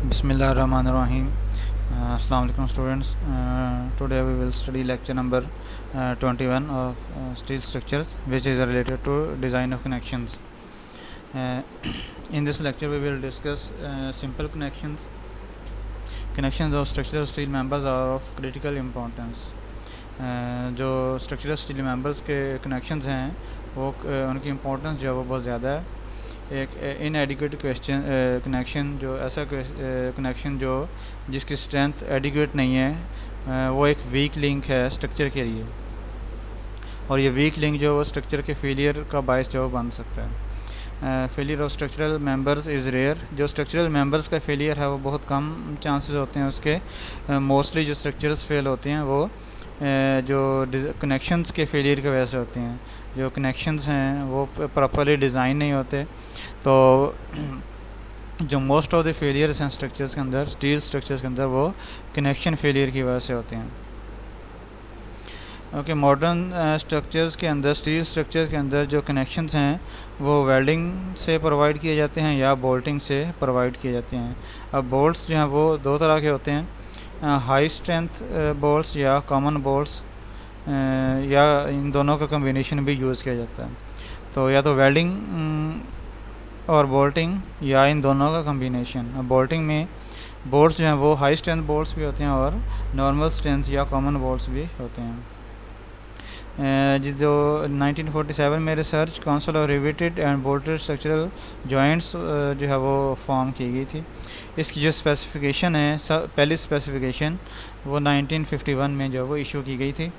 Bismillahirrahmanirrahim. Assalamu alaikum students. Today we will study lecture number 21 of steel structures, which is related to design of connections. Uh, in this lecture we will discuss simple connections. Connections of structural steel members are of critical importance. जो structural steel members के connections हैं वो उनकी importance जो है वो बहुत ज़्यादा है। एक इनएडिक्वेट कनेक्शन जो ऐसा कनेक्शन जो जिसकी स्ट्रेंथ एडिक्वेट नहीं है वो एक वीक लिंक है स्ट्रक्चर के लिए, और ये वीक लिंक जो वो स्ट्रक्चर के फेलियर का बायस जो बन सकता है। Failure of structural members is rare. जो स्ट्रक्चरल मेंबर्स का फेलियर है वो बहुत कम चांसेस होते हैं उसके। मोस्टली जो स्ट्रक्चर्स फेल होते हैं वो जो कनेक्शंस के फेलियर की वजह से होते हैं। जो कनेक्शंस हैं वो प्रॉपरली डिज़ाइन नहीं होते, तो जो मोस्ट ऑफ द फेलियर्स हैं स्ट्रक्चर्स के अंदर, स्टील स्ट्रक्चर्स के अंदर, वो कनेक्शन फेलियर की वजह से होते हैं। ओके, मॉडर्न स्ट्रक्चर्स के अंदर, स्टील स्ट्रक्चर्स के अंदर जो कनेक्शंस हैं वो वेल्डिंग से प्रोवाइड किए जाते हैं या बोल्टिंग से प्रोवाइड किए जाते हैं। अब बोल्ट्स जो हैं वो दो तरह के होते हैं, हाई स्ट्रेंथ बोल्ट्स या कॉमन बोल्ट्स, या इन दोनों का कम्बिनेशन भी यूज़ किया जाता है। तो या तो वेल्डिंग और बोल्टिंग या इन दोनों का कम्बिनेशन। बोल्टिंग में बोल्ट्स जो हैं वो हाई स्ट्रेंथ बोल्ट्स भी होते हैं और नॉर्मल स्ट्रेंथ या कॉमन बोल्ट्स भी होते हैं। जो 1947 में research council of riveted and bolted structural joints जो है वो फॉर्म की गई थी। इसकी जो स्पेसिफिकेशन है, पहली स्पेसिफिकेशन वो 1951 में जो वो इशू की गई थी।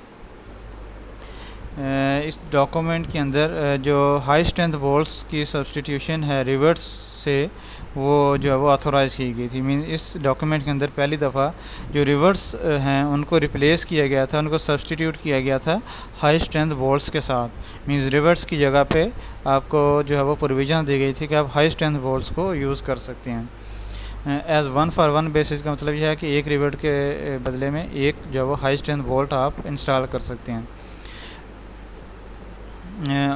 इस डॉक्यूमेंट के अंदर जो हाई स्ट्रेंथ बोल्ट्स की सब्सटीट्यूशन है रिवर्ट्स से, वो जो है वो ऑथोराइज़ की गई थी। मीन इस डॉक्यूमेंट के अंदर पहली दफ़ा जो रिवर्ट्स हैं उनको रिप्लेस किया गया था, उनको सब्सटीट्यूट किया गया था हाई स्ट्रेंथ बोल्ट्स के साथ। मीन्स रिवर्ट्स की जगह पे आपको जो है वो प्रोविज़न दी गई थी कि आप हाई स्ट्रेंथ बोल्ट्स को यूज़ कर सकते हैं। एज़ 1 for 1 बेसिस का मतलब यह है कि एक रिवर्ट के बदले में एक जो है वो हाई स्ट्रेंथ बोल्ट आप इंस्टॉल कर सकते हैं।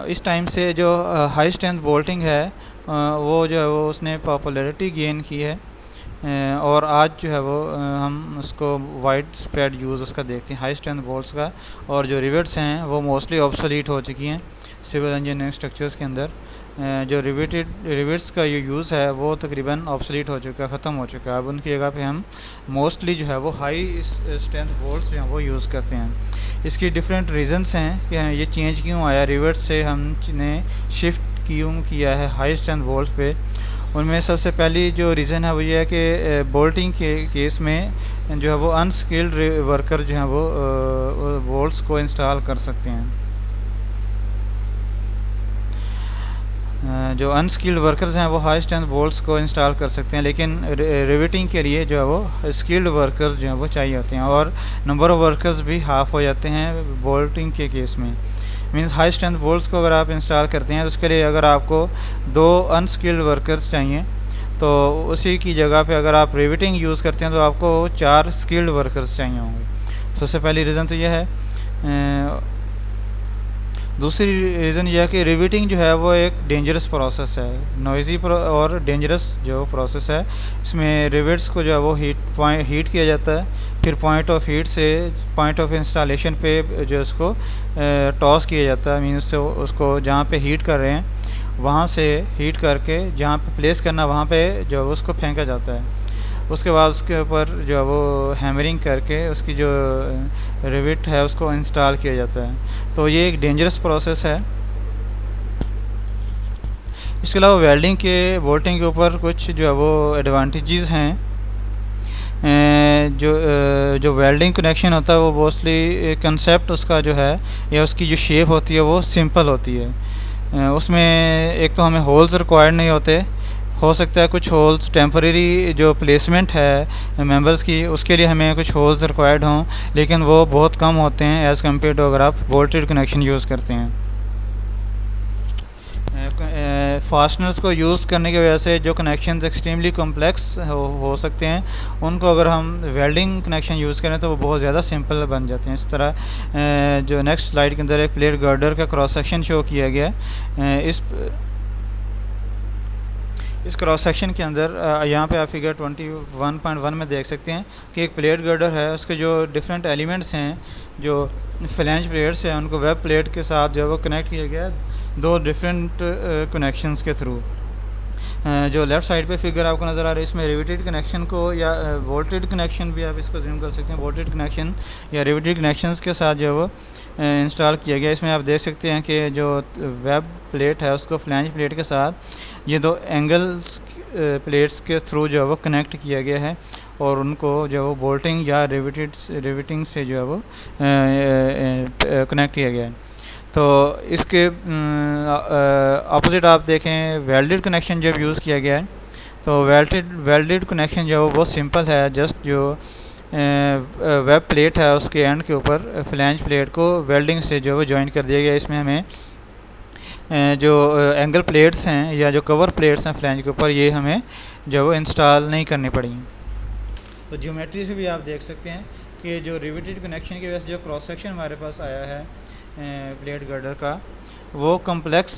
इस टाइम से जो हाई स्ट्रेंथ बोल्टिंग है वो जो है वो उसने पॉपुलैरिटी गेन की है, और आज जो है वो हम उसको वाइड स्प्रेड यूज़ उसका देखते हैं हाई स्ट्रेंथ बोल्ट्स का। और जो रिवेट्स हैं वो मोस्टली ऑब्सोलीट हो चुकी हैं सिविल इंजीनियरिंग स्ट्रक्चर्स के अंदर। जो रिवेट्स का ये यूज़ है वो तकरीबन ऑब्सोलीट हो चुका है, ख़त्म हो चुका है। अब उनकी जगह पे हम मोस्टली जो है वो हाई स्ट्रेंथ बोल्ट्स जो हैं वो यूज़ करते हैं। इसकी डिफरेंट रीज़न्स हैं कि ये चेंज क्यों आया, रिवेट्स से हमने शिफ्ट क्यों किया है हाई स्ट्रेंथ बोल्ट्स पे। उनमें सबसे पहली जो रीज़न है वो ये है कि बोल्टिंग के केस में जो है वो अनस्किल्ड वर्कर जो हैं वो बोल्ट्स को इंस्टॉल कर सकते हैं। जो अनस्किल्ड वर्कर्स हैं वो हाई स्ट्रेंथ बोल्ट्स को इंस्टॉल कर सकते हैं, लेकिन रिवेटिंग के लिए जो है वो स्किल्ड वर्कर्स जो है वो चाहिए होते हैं, और नंबर ऑफ़ वर्कर्स भी हाफ हो जाते हैं बोल्टिंग के केस में। मींस हाई स्ट्रेंथ बोल्ट्स को अगर आप इंस्टॉल करते हैं तो उसके लिए अगर आपको 2 अनस्किल्ड वर्कर्स चाहिए, तो उसी की जगह पे अगर आप रिवेटिंग यूज़ करते हैं तो आपको 4 स्किल्ड वर्कर्स चाहिए होंगे। सबसे पहली रीज़न तो यह है। दूसरी रीज़न यह है कि रिवेटिंग जो है वो एक डेंजरस प्रोसेस है, नॉइज़ी और डेंजरस जो प्रोसेस है। इसमें रिवेट्स को जो है वो हीट किया जाता है, फिर पॉइंट ऑफ हीट से पॉइंट ऑफ इंस्टॉलेशन पे जो उसको टॉस किया जाता है। मीन्स उसको जहाँ पे हीट कर रहे हैं वहाँ से हीट करके जहाँ पे प्लेस करना वहाँ पे जो है उसको फेंका जाता है। उसके बाद उसके ऊपर जो है वो हैमरिंग करके उसकी जो रिवेट है उसको इंस्टॉल किया जाता है। तो ये एक डेंजरस प्रोसेस है। इसके अलावा वेल्डिंग के बोल्टिंग के ऊपर कुछ जो है वो एडवांटेजेस हैं। जो वेल्डिंग कनेक्शन होता है वो मोस्टली कंसेप्ट उसका जो है या उसकी जो शेप होती है वो सिंपल होती है। उसमें एक तो हमें होल्स रिक्वायर्ड नहीं होते, हो सकता है कुछ होल्स टेम्परेरी जो प्लेसमेंट है मेंबर्स की उसके लिए हमें कुछ होल्स रिक्वायर्ड हों, लेकिन वो बहुत कम होते हैं एज़ कम्पेयर टू अगर आप बोल्टेड कनेक्शन यूज़ करते हैं। फास्टनर्स को यूज़ करने की वजह से जो कनेक्शंस एक्सट्रीमली कॉम्प्लेक्स हो सकते हैं, उनको अगर हम वेल्डिंग कनेक्शन यूज़ करें तो वो बहुत ज़्यादा सिंपल बन जाते हैं। इस तरह जो नेक्स्ट स्लाइड के अंदर एक प्लेट गर्डर का क्रॉस सेक्शन शो किया गया है। इस क्रॉस सेक्शन के अंदर यहाँ पे आप फिगर 21.1 में देख सकते हैं कि एक प्लेट गर्डर है, उसके जो डिफरेंट एलिमेंट्स हैं, जो फ्लैंज प्लेट्स हैं, उनको वेब प्लेट के साथ जो है वो कनेक्ट किया गया है दो डिफरेंट कनेक्शंस के थ्रू। जो लेफ़्ट साइड पे फिगर आपको नज़र आ रहा है, इसमें रिवेटेड कनेक्शन को या वोल्टेड कनेक्शन भी आप इसको जूम कर सकते हैं, वोल्टेड कनेक्शन या रिवेटेड कनेक्शंस के साथ जो है वो इंस्टॉल किया गया। इसमें आप देख सकते हैं कि जो वेब प्लेट है उसको फ्लैंज प्लेट के साथ ये दो एंगल्स प्लेट्स के थ्रू जो है वो कनेक्ट किया गया है और उनको जो है वो बोल्टिंग या रिवेटिंग से जो है वो कनेक्ट किया गया है। तो इसके अपोजिट आप देखें वेल्डेड कनेक्शन जब यूज़ किया गया है, तो वेल्डेड कनेक्शन जो है वो बहुत सिंपल है। जस्ट जो वेब प्लेट है उसके एंड के ऊपर फ्लैंज प्लेट को वेल्डिंग से जो है वो ज्वाइन कर दिया गया। इसमें हमें जो एंगल प्लेट्स हैं या जो कवर प्लेट्स हैं फ्लैंज के ऊपर, ये हमें जो वो इंस्टॉल नहीं करनी पड़ी। तो ज्योमेट्री से भी आप देख सकते हैं कि जो रिवेटेड कनेक्शन की वजह से जो क्रॉस सेक्शन हमारे पास आया है प्लेट गर्डर का, वो कम्प्लेक्स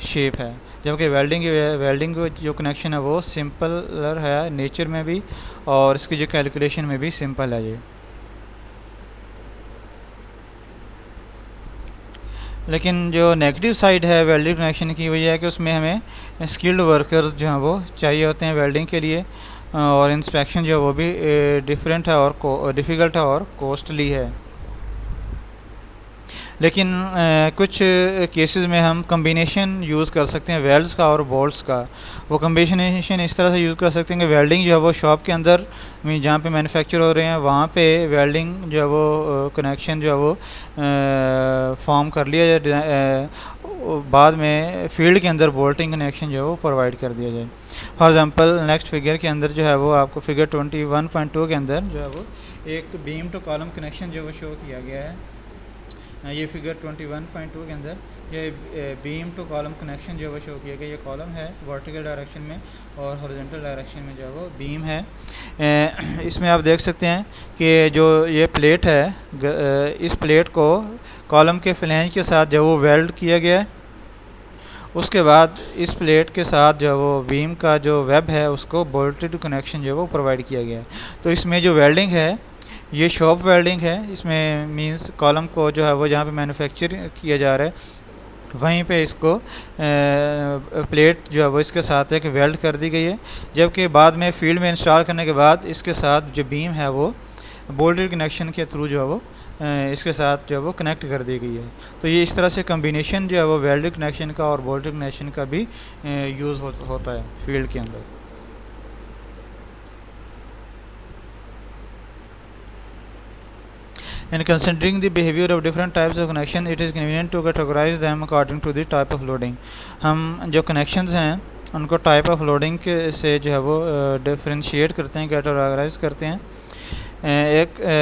शेप है, जबकि वेल्डिंग जो कनेक्शन है वो सिंपलर है नेचर में भी और इसकी जो कैलकुलेशन में भी सिंपल है ये। लेकिन जो नेगेटिव साइड है वेल्डिंग कनेक्शन की, वही है कि उसमें हमें स्किल्ड वर्कर्स जो हैं वो चाहिए होते हैं वेल्डिंग के लिए, और इंस्पेक्शन जो है वो भी डिफरेंट है और डिफ़िकल्ट है और कॉस्टली है। लेकिन कुछ केसेस में हम कम्बिनेशन यूज़ कर सकते हैं वेल्ड्स का और बोल्ट्स का। वो कम्बिनेशन इस तरह से यूज़ कर सकते हैं कि वेल्डिंग जो है वो शॉप के अंदर जहाँ पे मैन्युफैक्चर हो रहे हैं वहाँ पे वेल्डिंग जो है वो कनेक्शन जो है वो फॉर्म कर लिया जाए, बाद में फील्ड के अंदर बोल्टिंग कनेक्शन जो है वो प्रोवाइड कर दिया जाए। फॉर एग्ज़ाम्पल नेक्स्ट फिगर के अंदर जो है वो आपको फिगर 21.2 के अंदर जो है वो एक बीम टू कॉलम कनेक्शन जो है वो शो किया गया है। ये फिगर 21.2 के अंदर ये बीम टू कॉलम कनेक्शन जो है वो शो किया गया। ये कॉलम है वर्टिकल डायरेक्शन में और हॉरिजॉन्टल डायरेक्शन में जो है वो बीम है। इसमें आप देख सकते हैं कि जो ये प्लेट है, इस प्लेट को कॉलम के फ्लैंज के साथ जो वो वेल्ड किया गया है। उसके बाद इस प्लेट के साथ जो वो बीम का जो वेब है उसको बोल्टेड कनेक्शन जो है वो प्रोवाइड किया गया है। तो इसमें जो वेल्डिंग है ये शॉप वेल्डिंग है। इसमें मींस कॉलम को जो है वो जहाँ पे मैन्युफैक्चर किया जा रहा है वहीं पे इसको प्लेट जो है वो इसके साथ एक वेल्ड कर दी गई है, जबकि बाद में फील्ड में इंस्टॉल करने के बाद इसके साथ जो बीम है वो बोल्टेड कनेक्शन के थ्रू जो है वो इसके साथ जो है वो कनेक्ट कर दी गई है। तो ये इस तरह से कम्बिनेशन जो है वो वेल्डेड कनेक्शन का और बोल्टेड कनेक्शन का भी यूज़ होता है फील्ड के अंदर। In considering the behavior of different types of connection, it is convenient to categorize them according to the type of loading. हम जो connections हैं उनको type of loading के से जो है वो differentiate करते हैं, categorize करते हैं।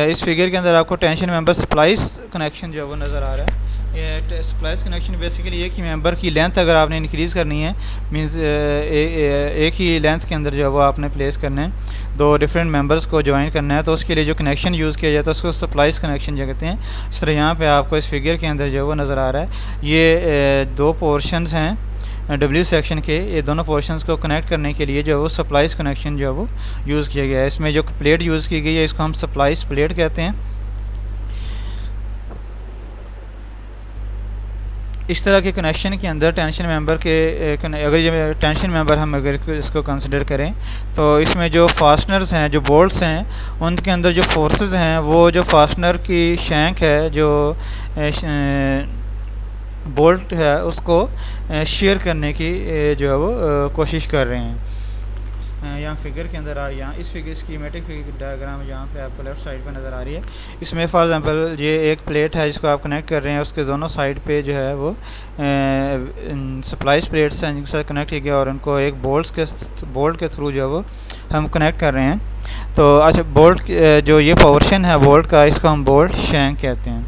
इस फिगर के अंदर आपको टेंशन मेंबर स्प्लाइस कनेक्शन जो है वो नज़र आ रहा है। ये स्प्लाइस कनेक्शन बेसिकली एक ही मेंबर की लेंथ अगर आपने इंक्रीज़ करनी है, मींस एक ही लेंथ के अंदर जो है वो आपने प्लेस करना है, दो डिफरेंट मेंबर्स को ज्वाइन करना है, तो उसके लिए जो कनेक्शन यूज़ किया जाता है उसको स्प्लाइस कनेक्शन जो कहते हैं। इस तरह यहाँ पे आपको इस फिगर के अंदर जो है वो नज़र आ रहा है। ये दो पोर्शंस हैं डब्ल्यू सेक्शन के, ये दोनों पोर्शंस को कनेक्ट करने के लिए जो है वो स्प्लाइस कनेक्शन जो है वो यूज़ किया गया है। इसमें जो प्लेट यूज़ की गई है इसको हम स्प्लाइस प्लेट कहते हैं। इस तरह के कनेक्शन के अंदर टेंशन मेंबर के अगर ये टेंशन मेंबर हम अगर इसको कंसिडर करें तो इसमें जो फास्टनर्स हैं, जो बोल्ट्स हैं, उनके अंदर जो फोर्सेस हैं वो जो फास्टनर की शैंक है, जो बोल्ट है, उसको शेयर करने की जो है वो कोशिश कर रहे हैं। यहाँ फिगर के अंदर यहाँ इस फिगर स्कीमेटिक डायग्राम यहाँ पे आपको लेफ़्ट साइड पे नज़र आ रही है। इसमें फॉर एग्जांपल ये एक प्लेट है जिसको आप कनेक्ट कर रहे हैं, उसके दोनों साइड पे जो है वो सप्लाइज प्लेट्स हैं जिनके साथ कनेक्ट किया गया और उनको एक बोल्ट के थ्रू जो है वो हम कनेक्ट कर रहे हैं। तो अच्छा, बोल्ट जो ये पोर्शन है बोल्ट का, इसको हम बोल्ट शैंक कहते हैं।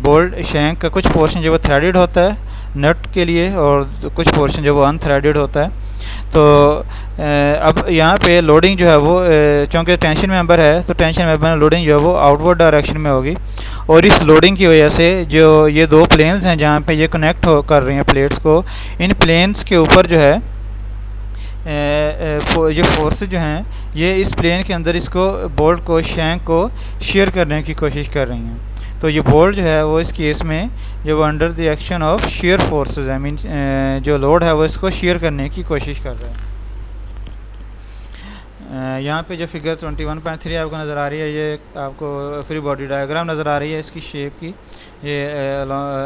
बोल्ट शैंक का कुछ पोर्शन जो वो थ्रेडेड होता है नट के लिए और कुछ पोर्शन जो वो अनथ्रेडेड होता है। तो अब यहाँ पे लोडिंग जो है वो चूँकि टेंशन मेंबर है तो टेंशन मेंबर में लोडिंग जो है वो आउटवर्ड डायरेक्शन में होगी, और इस लोडिंग की वजह से जो ये दो प्लेन्स हैं जहाँ पे ये कनेक्ट कर रही हैं प्लेट्स को, इन प्लेन्स के ऊपर जो है ये फोर्स जो हैं ये इस प्लेन के अंदर इसको बोल्ट को शैंक को शेयर करने की कोशिश कर रही हैं। तो ये बोल्ट जो है वो इस केस में जो under the action of share forces I mean जो लोड है वो इसको शेयर करने की कोशिश कर रहा है। यहाँ पे जो फिगर 21.3 आपको नज़र आ रही है ये आपको फ्री बॉडी डायग्राम नज़र आ रही है इसकी शेप की। ये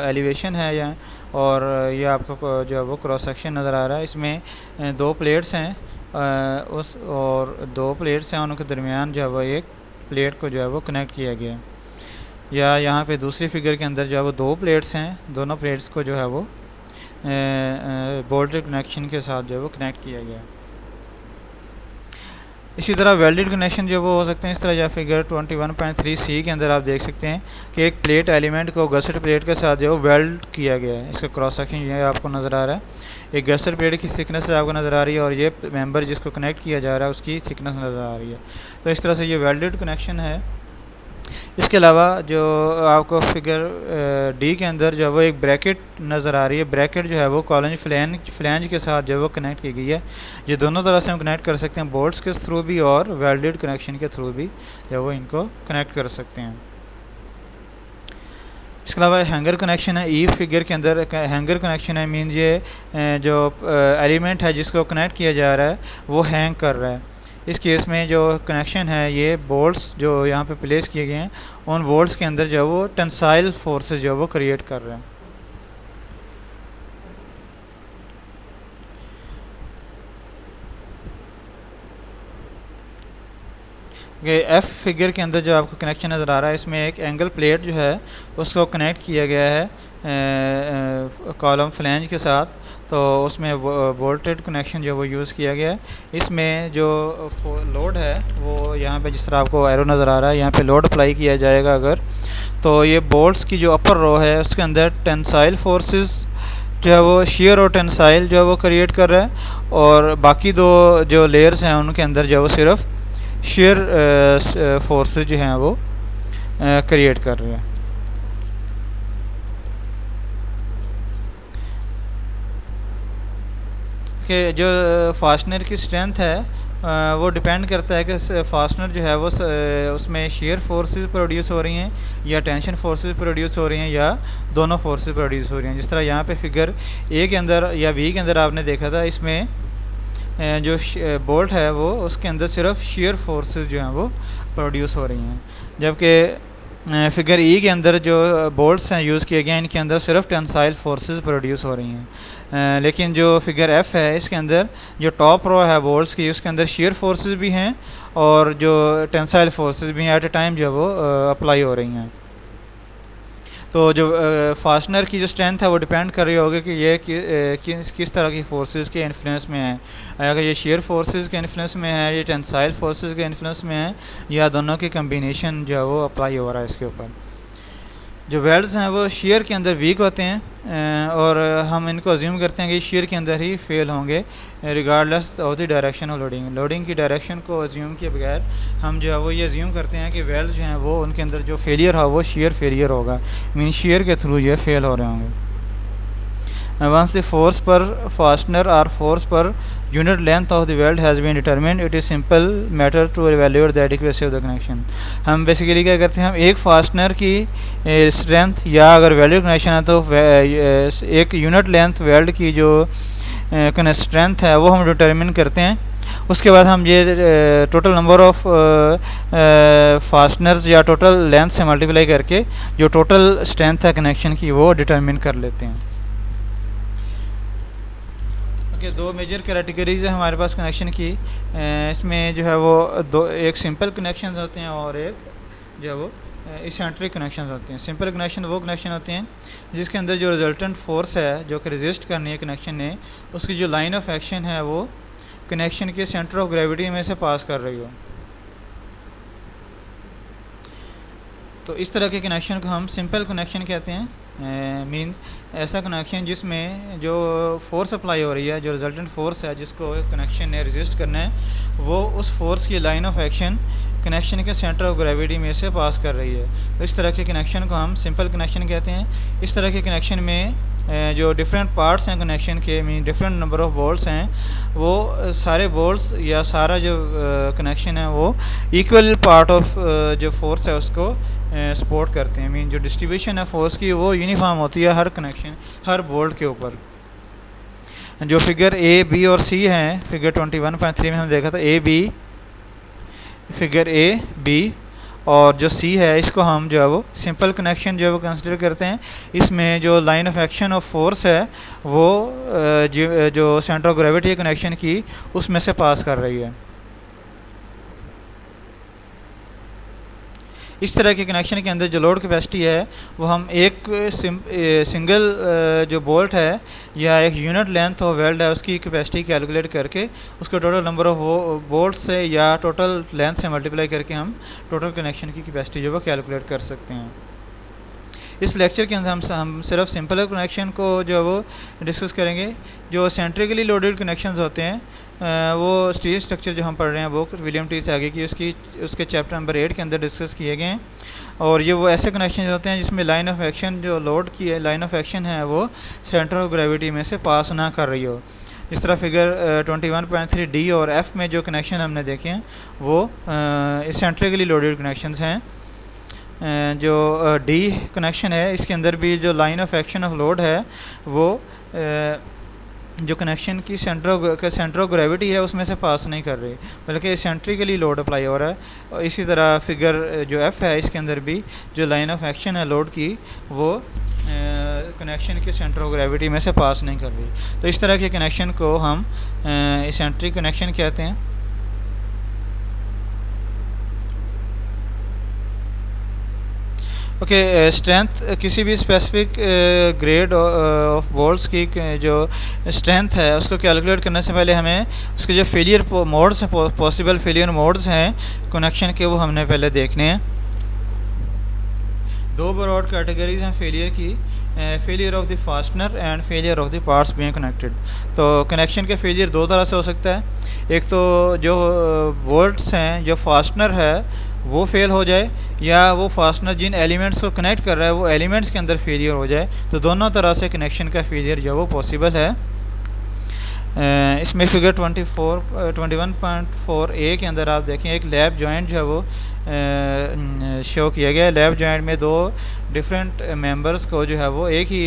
एलिवेशन है यहाँ और ये आपको जो है वो क्रॉस सेक्शन नज़र आ रहा है। इसमें दो प्लेट्स हैं दो प्लेट्स हैं उनके दरमियान जो है वो एक प्लेट को जो है वो कनेक्ट किया गया है। या यहाँ पे दूसरी फिगर के अंदर जो है वो दो प्लेट्स हैं, दोनों प्लेट्स को जो है वो बोल्टेड कनेक्शन के साथ जो है वो कनेक्ट किया गया है। इसी तरह वेल्डेड कनेक्शन जो वो हो सकते हैं इस तरह, या फिगर 21.3C के अंदर आप देख सकते हैं कि एक प्लेट एलिमेंट को गसेट प्लेट के साथ जो वेल्ड किया गया है। इसका क्रॉस सेक्शन ये आपको नज़र आ रहा है। एक गसेट प्लेट की थिकनेस आपको नज़र आ रही है और ये मेंबर जिसको कनेक्ट किया जा रहा है उसकी थिकनेस नज़र आ रही है। तो इस तरह से ये वेल्डेड कनेक्शन है। इसके अलावा जो आपको फिगर डी के अंदर जो है वो एक ब्रैकेट नज़र आ रही है। ब्रैकेट जो है वो कॉलेज फ्लैंज के साथ जो है वो कनेक्ट की गई है। ये दोनों तरह से हम कनेक्ट कर सकते हैं, बोल्ट्स के थ्रू भी और वेल्डेड कनेक्शन के थ्रू भी जो वो इनको कनेक्ट कर सकते हैं। इसके अलावा हैंगर कनेक्शन है। ई फिगर के अंदर हैंगर कनेक्शन है, मीन ये जो एलिमेंट है जिसको कनेक्ट किया जा रहा है वो हैंग कर रहा है। इस केस में जो कनेक्शन है ये बोल्ट्स जो यहाँ पे प्लेस किए गए हैं उन बोल्ट्स के अंदर जो वो टेंसाइल फोर्सेस जो वो क्रिएट कर रहे हैं। एफ फिगर के अंदर जो आपको कनेक्शन नज़र आ रहा है इसमें एक एंगल प्लेट जो है उसको कनेक्ट किया गया है कॉलम फ्लैंज के साथ। तो उसमें वोल्टेड कनेक्शन जो वो यूज़ किया गया है। इसमें जो लोड है वो यहाँ पे जिस तरह आपको एरो नज़र आ रहा है यहाँ पे लोड अप्लाई किया जाएगा अगर, तो ये बोल्ट्स की जो अपर रो है उसके अंदर टेंसाइल फोर्सेस जो है वो शेयर और टेंसाइल जो है वो क्रिएट कर रहा है और बाकी दो जो लेयर्स हैं उनके अंदर जो है वो सिर्फ शेयर फोर्सेस जो हैं वो क्रिएट कर रहे हैं। कि जो फास्टनर की स्ट्रेंथ है वो डिपेंड करता है कि फास्टनर जो है वो उसमें शेयर फोर्सेस प्रोड्यूस हो रही हैं या टेंशन फोर्सेस प्रोड्यूस हो रही हैं या दोनों फोर्सेस प्रोड्यूस हो रही हैं। जिस तरह यहाँ पे फिगर ए के अंदर या बी के अंदर आपने देखा था, इसमें जो बोल्ट है वो उसके अंदर सिर्फ शेयर फोर्सेस जो हैं वो प्रोड्यूस हो रही हैं, जबकि फिगर ई के अंदर जो बोल्ट्स हैं यूज़ किए गए हैं इनके अंदर सिर्फ टेंसाइल फोर्सेस प्रोड्यूस हो रही हैं। लेकिन जो फिगर एफ है इसके अंदर जो टॉप रो है बोल्ट्स की उसके अंदर शेयर फोर्सेस भी हैं और जो टेंसाइल फोर्सेस भी हैं एट ए टाइम जो वो अप्लाई हो रही हैं। तो जो फास्टनर की जो स्ट्रेंथ है वो डिपेंड कर रही होगी कि ये किस तरह की फोर्सेस के इन्फ्लुएंस में है। अगर ये शेयर फोर्सेस के इन्फ्लुएंस में है, ये टेंसाइल फोर्सेस के इन्फ्लुएंस में है, या दोनों की कम्बिनेशन जो है वो अप्लाई हो रहा है इसके ऊपर। जो वेल्ड्स हैं वो शेयर के अंदर वीक होते हैं और हम इनको अज्यूम करते हैं कि शेयर के अंदर ही फेल होंगे regardless of the direction of loading की डायरेक्शन को अज्यूम किए बगैर हम जो है वो ये अज्यूम करते हैं कि वेल्ड्स जो हैं वो उनके अंदर जो फेलियर हो वो शेयर फेलियर होगा, मीन शेयर के थ्रू ये फेल हो रहे होंगे। Once the force per fastener or force per unit length of the weld has been determined, it is simple matter to evaluate the adequacy of the connection। हम basically क्या करते हैं, हम एक फास्टनर की स्ट्रेंथ या अगर वेल्डेड कनेक्शन है तो एक यूनिट लेंथ वेल्ड की जो स्ट्रेंथ है वो हम डिटरमिन करते हैं। उसके बाद हम ये टोटल नंबर ऑफ फास्टनर्स या टोटल लेंथ से मल्टीप्लाई करके जो टोटल स्ट्रेंथ है कनेक्शन की वो डिटरमिन कर लेते हैं। कि दो मेजर कैटेगरीज है हमारे पास कनेक्शन की। इसमें जो है वो एक सिंपल कनेक्शन होते हैं और एक जो है वो इसेंट्रिक कनेक्शन होते हैं। सिंपल कनेक्शन वो कनेक्शन होते हैं जिसके अंदर जो रिजल्टेंट फोर्स है जो कि रेजिस्ट करनी है कनेक्शन ने, उसकी जो लाइन ऑफ एक्शन है वो कनेक्शन के सेंटर ऑफ ग्रेविटी में से पास कर रही हो। तो इस तरह के कनेक्शन को हम सिंपल कनेक्शन कहते हैं। मीन्स ऐसा कनेक्शन जिसमें जो फोर्स अप्लाई हो रही है, जो रिजल्टेंट फोर्स है जिसको कनेक्शन ने रेजिस्ट करना है, वो उस फोर्स की लाइन ऑफ एक्शन कनेक्शन के सेंटर ऑफ ग्रेविटी में से पास कर रही है। तो इस तरह के कनेक्शन को हम सिंपल कनेक्शन कहते हैं। इस तरह के कनेक्शन में जो डिफरेंट पार्ट्स हैं कनेक्शन के, mean different number of bolts हैं, वो सारे बोल्ट्स या सारा जो कनेक्शन है वो इक्वल पार्ट ऑफ जो फोर्स है उसको सपोर्ट करते हैं। मीन जो डिस्ट्रीब्यूशन है फोर्स की वो यूनिफॉर्म होती है हर कनेक्शन, हर बोल्ट के ऊपर। जो फिगर ए बी और सी हैं, फिगर 21.3 में हम देखा था A B, figure A B और जो सी है, इसको हम जो है वो सिंपल कनेक्शन जो है वो कंसिडर करते हैं। इसमें जो line of action of force है वो जो सेंटर ऑफ ग्रेविटी कनेक्शन की उसमें से पास कर रही है। इस तरह के कनेक्शन के अंदर जो लोड कैपेसिटी है वो हम एक सिंगल जो बोल्ट है या एक यूनिट लेंथ ऑफ वेल्ड है उसकी कैपेसिटी कैलकुलेट करके उसको टोटल नंबर ऑफ बोल्ट से या टोटल लेंथ से मल्टीप्लाई करके हम टोटल कनेक्शन की कैपेसिटी जो है कैलकुलेट कर सकते हैं। इस लेक्चर के अंदर हम सिर्फ सिंपल कनेक्शन को जो है वो डिस्कस करेंगे। जो सेंट्रिकली लोडेड कनेक्शंस होते हैं वो स्टील स्ट्रक्चर जो हम पढ़ रहे हैं वो विलियम टी से आगे की उसके चैप्टर नंबर 8 के अंदर डिस्कस किए गए हैं। और ये वो ऐसे कनेक्शन होते हैं जिसमें लाइन ऑफ एक्शन जो लोड की है, लाइन ऑफ एक्शन है वो सेंटर ऑफ ग्रेविटी में से पास ना कर रही हो। इस तरह फिगर 21.3 डी और एफ में जो कनेक्शन हमने देखे हैं वो सेंट्रिकली लोडेड कनेक्शंस हैं। जो डी कनेक्शन है इसके अंदर भी जो line of action of load है वो जो कनेक्शन की सेंटर ऑफ ग्रेविटी है उसमें से पास नहीं कर रही, बल्कि सेंट्रिकली लोड अप्लाई हो रहा है। और इसी तरह फिगर जो एफ है इसके अंदर भी जो लाइन ऑफ एक्शन है लोड की वो कनेक्शन के सेंटर ऑफ ग्रेविटी में से पास नहीं कर रही। तो इस तरह के कनेक्शन को हम इसेंट्रिक कनेक्शन कहते हैं। ओके, स्ट्रेंथ किसी भी स्पेसिफिक ग्रेड ऑफ बोल्ट्स की जो स्ट्रेंथ है उसको कैलकुलेट करने से पहले हमें उसके जो फेलियर मोड्स हैं, पॉसिबल फेलियर मोड्स हैं कनेक्शन के, वो हमने पहले देखने हैं। दो ब्रॉड कैटेगरीज हैं फेलियर की, failure of the fastener and failure of the parts being connected. तो कनेक्शन के फेलियर दो तरह से हो सकता है। एक तो जो बोल्ट्स हैं, जो फास्टनर है वो फेल हो जाए, या वो फास्टनर जिन एलिमेंट्स को कनेक्ट कर रहा है वो एलिमेंट्स के अंदर फेलियर हो जाए। तो दोनों तरह से कनेक्शन का फेलियर जो वो पॉसिबल है। इसमें फिगर 21.4 ए के अंदर आप देखें एक लैब जॉइंट जो है वो शो किया गया है। लैब जॉइंट में दो डिफरेंट मेंबर्स को जो है वो एक ही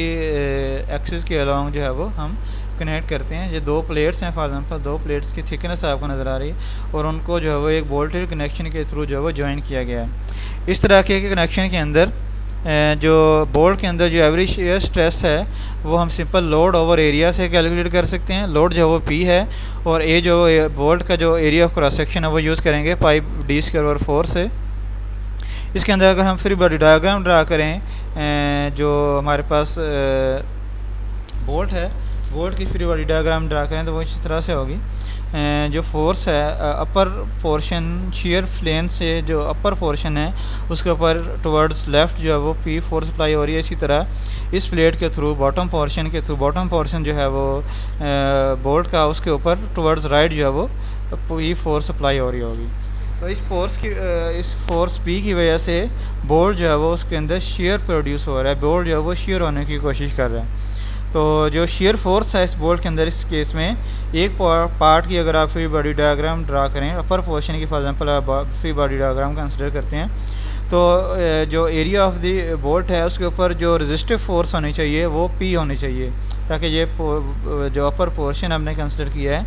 एक्सिस के अलोंग जो है वो हम कनेक्ट करते हैं। ये दो प्लेट्स हैं, फॉर एग्जांपल दो प्लेट्स की थिकनेस आपको नज़र आ रही है और उनको जो है वो एक बोल्टेड कनेक्शन के थ्रू जो है वो ज्वाइन किया गया है। इस तरह के कनेक्शन के अंदर जो बोल्ट के अंदर जो एवरेज शेयर स्ट्रेस है वो हम सिंपल लोड ओवर एरिया से कैलकुलेट कर सकते हैं। लोड जो है वो P है और ए जो बोल्ट का जो एरिया ऑफ क्रॉस सेक्शन है वो यूज़ करेंगे पाई d²/4 से। इसके अंदर अगर हम फ्री बॉडी डायग्राम ड्रा करें, जो हमारे पास बोल्ट है, बोल्ट की फ्री बॉडी डायग्राम ड्रा करें तो वो इस तरह से होगी। जो फोर्स है अपर पोर्शन शियर प्लेन से जो अपर पोर्शन है उसके ऊपर टुवर्ड्स लेफ़्ट जो है वो P फोर्स अप्लाई हो रही है। इसी तरह इस प्लेट के थ्रू बॉटम पोर्शन के थ्रू, बॉटम पोर्शन जो है वो बोल्ट का, उसके ऊपर टुवर्ड्स राइट जो है वो P फोर्स अप्लाई हो रही होगी। तो इस फोर्स P की वजह से बोल्ट जो है वो उसके अंदर शेयर प्रोड्यूस हो रहा है, बोल्ट जो है वो शेयर होने की कोशिश कर रहा है। तो जो शेयर फोर्स है इस बोल्ट के अंदर, इस केस में एक पार्ट की अगर आप फ्री बॉडी डायग्राम ड्रा करें, अपर पोर्शन की फॉर एग्जांपल आप फ्री बॉडी डायग्राम कंसिडर करते हैं, तो जो एरिया ऑफ द बोल्ट है उसके ऊपर जो रेजिस्टिव फोर्स होनी चाहिए वो P होनी चाहिए, ताकि ये जो अपर पोर्शन हमने कंसिडर किया है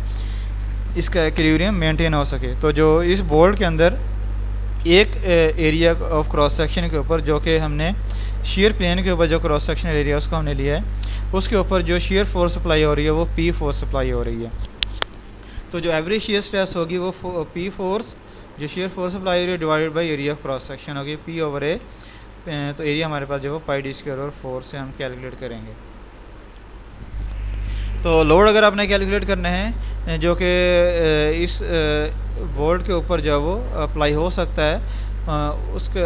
इसका इक्विलिब्रियम मेंटेन हो सके। तो जो इस बोल्ट के अंदर एक एरिया ऑफ क्रॉस सेक्शन के ऊपर, जो कि हमने शेयर प्लेन के ऊपर जो क्रॉस सेक्शनल एरिया उसको हमने लिया है, उसके ऊपर जो शेयर फोर्स अप्लाई हो रही है वो P फोर्स अप्लाई हो रही है। तो जो एवरेज शेयर स्ट्रेस होगी वो P फोर्स, जो शेयर फोर्स अप्लाई हो रही है, divided by area of cross section होगी P/A। तो एरिया हमारे पास जो वो पाई d²/4 से हम कैलकुलेट करेंगे। तो लोड अगर आपने कैलकुलेट करना है जो कि इस बोल्ट के ऊपर जो वो अप्लाई हो सकता है, उसके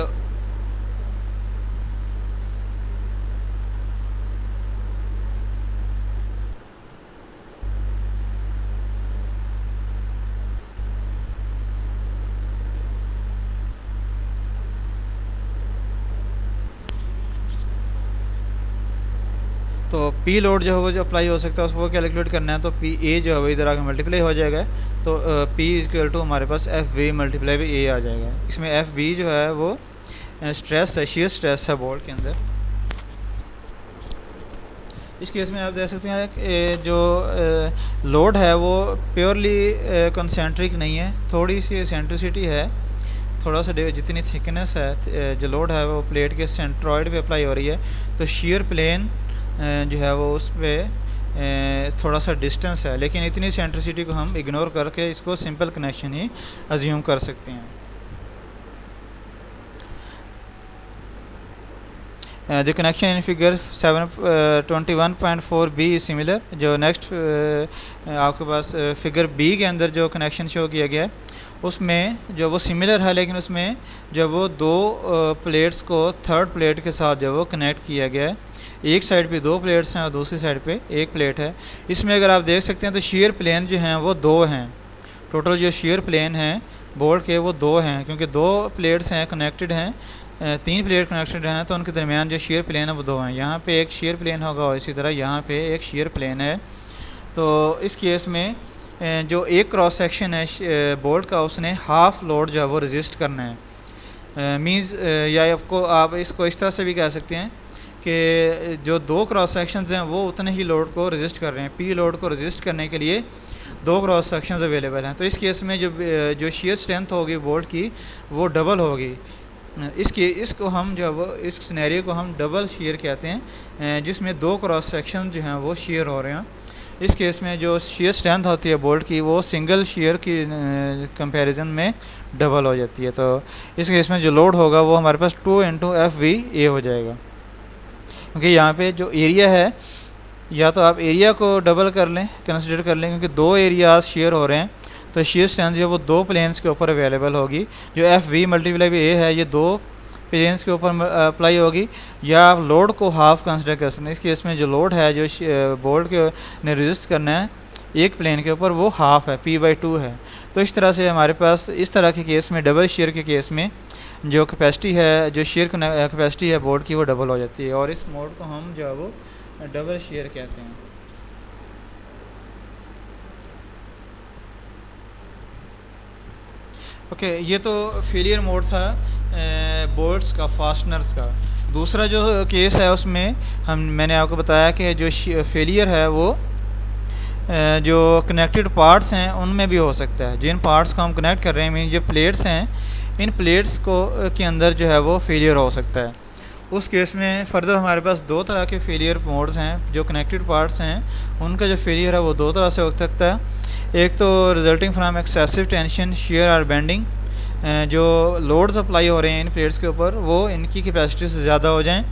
तो तो पी लोड जो है वो जो अप्लाई हो सकता है उसको कैलकुलेट करना है, तो पी ए जो है वो इधर आके मल्टीप्लाई हो जाएगा, तो पी इक्वल टू हमारे पास एफ वी मल्टीप्लाई बाई ए आ जाएगा। इसमें एफ बी जो है वो स्ट्रेस है, शीयर स्ट्रेस है बोल्ट के अंदर। इस केस में आप देख सकते हैं कि जो लोड है वो प्योरली कंसेंट्रिक नहीं है, थोड़ी सी सेंट्रिसिटी है, थोड़ा सा जितनी थिकनेस है जो लोड है वो प्लेट के सेंट्रॉइड पे अप्लाई हो रही है, तो शेयर प्लेन जो है वो उस पर थोड़ा सा डिस्टेंस है, लेकिन इतनी सेंट्रिसिटी को हम इग्नोर करके इसको सिंपल कनेक्शन ही अज्यूम कर सकते हैं। The connection in figure 721.4b is similar। जो नेक्स्ट आपके पास फिगर बी के अंदर जो कनेक्शन शो किया गया है उसमें जो वो सिमिलर है, लेकिन उसमें जब वो दो प्लेट्स को थर्ड प्लेट के साथ जब वो कनेक्ट किया गया है, एक साइड पे दो प्लेट्स हैं और दूसरी साइड पे एक प्लेट है। इसमें अगर आप देख सकते हैं तो शेयर प्लेन जो हैं वो दो हैं, टोटल जो शेयर प्लेन हैं बोल्ट के वो दो हैं, क्योंकि दो प्लेट्स हैं कनेक्टेड हैं, तीन प्लेट कनेक्टेड हैं, तो उनके दरमियान जो शेयर प्लेन है वो दो हैं। यहाँ पे एक शेयर प्लेन होगा और इसी तरह यहाँ पे एक शेयर प्लेन है। तो इस केस में जो एक क्रॉस सेक्शन है बोल्ट का उसने हाफ लोड जो है वो रजिस्ट करना है। मीन्स या आपको आप इसको इस तरह से भी कह सकते हैं कि जो दो क्रॉस सेक्शंस हैं वो उतने ही लोड को रजिस्ट कर रहे हैं, पी लोड को रजिस्ट करने के लिए दो क्रॉस सेक्शंस अवेलेबल हैं। तो इस केस में जो शेयर स्ट्रेंथ होगी बोल्ट की वो डबल होगी। इसको हम जो वो इस सिनेरियो को हम डबल शेयर कहते हैं, जिसमें दो क्रॉस सेक्शन जो हैं वो शेयर हो रहे हैं। इस केस में जो शेयर स्ट्रेंथ होती है बोल्ट की वो सिंगल शेयर की कंपैरिजन में डबल हो जाती है। तो इस केस में जो लोड होगा वो हमारे पास 2 इंटू एफ वी ए हो जाएगा, क्योंकि यहाँ पे जो एरिया है या तो आप एरिया को डबल कर लें, कंसिडर कर लें, क्योंकि दो एरियाज शेयर हो रहे हैं, तो शेयर स्ट्रेंथ जो वो दो प्लेन्स के ऊपर अवेलेबल होगी। जो एफ वी मल्टीप्लाई बाई ए है ये दो प्लेन्स के ऊपर अप्लाई होगी, या आप लोड को हाफ कंसिडर कर सकते हैं। इस केस में जो लोड है जो बोल्ट के ने रजिस्ट करना है एक प्लेन के ऊपर वो हाफ है, p/2 है। तो इस तरह से हमारे पास इस तरह के केस में डबल शेयर के केस में जो कैपेसिटी है, जो शेयर कैपेसिटी है बोल्ट की वो डबल हो जाती है, और इस मोड को हम जो है वो डबल शेयर कहते हैं। ओके ये तो फेलियर मोड था बोल्ट्स का, फास्टनर्स का। दूसरा जो केस है उसमें मैंने आपको बताया कि जो फेलियर है वो जो कनेक्टेड पार्ट्स हैं उनमें भी हो सकता है। जिन पार्ट्स को हम कनेक्ट कर रहे हैं, मीन जो प्लेट्स हैं, इन प्लेट्स को के अंदर जो है वो फेलियर हो सकता है। उस केस में फर्दर हमारे पास दो तरह के फेलियर मोड्स हैं। जो कनेक्टेड पार्ट्स हैं उनका जो फेलियर है वो दो तरह से हो सकता है। एक तो resulting from excessive tension, share और बेंडिंग, जो लोड्स अप्लाई हो रहे हैं इन प्लेट्स के ऊपर वो इनकी कैपेसिटी से ज़्यादा हो जाएं।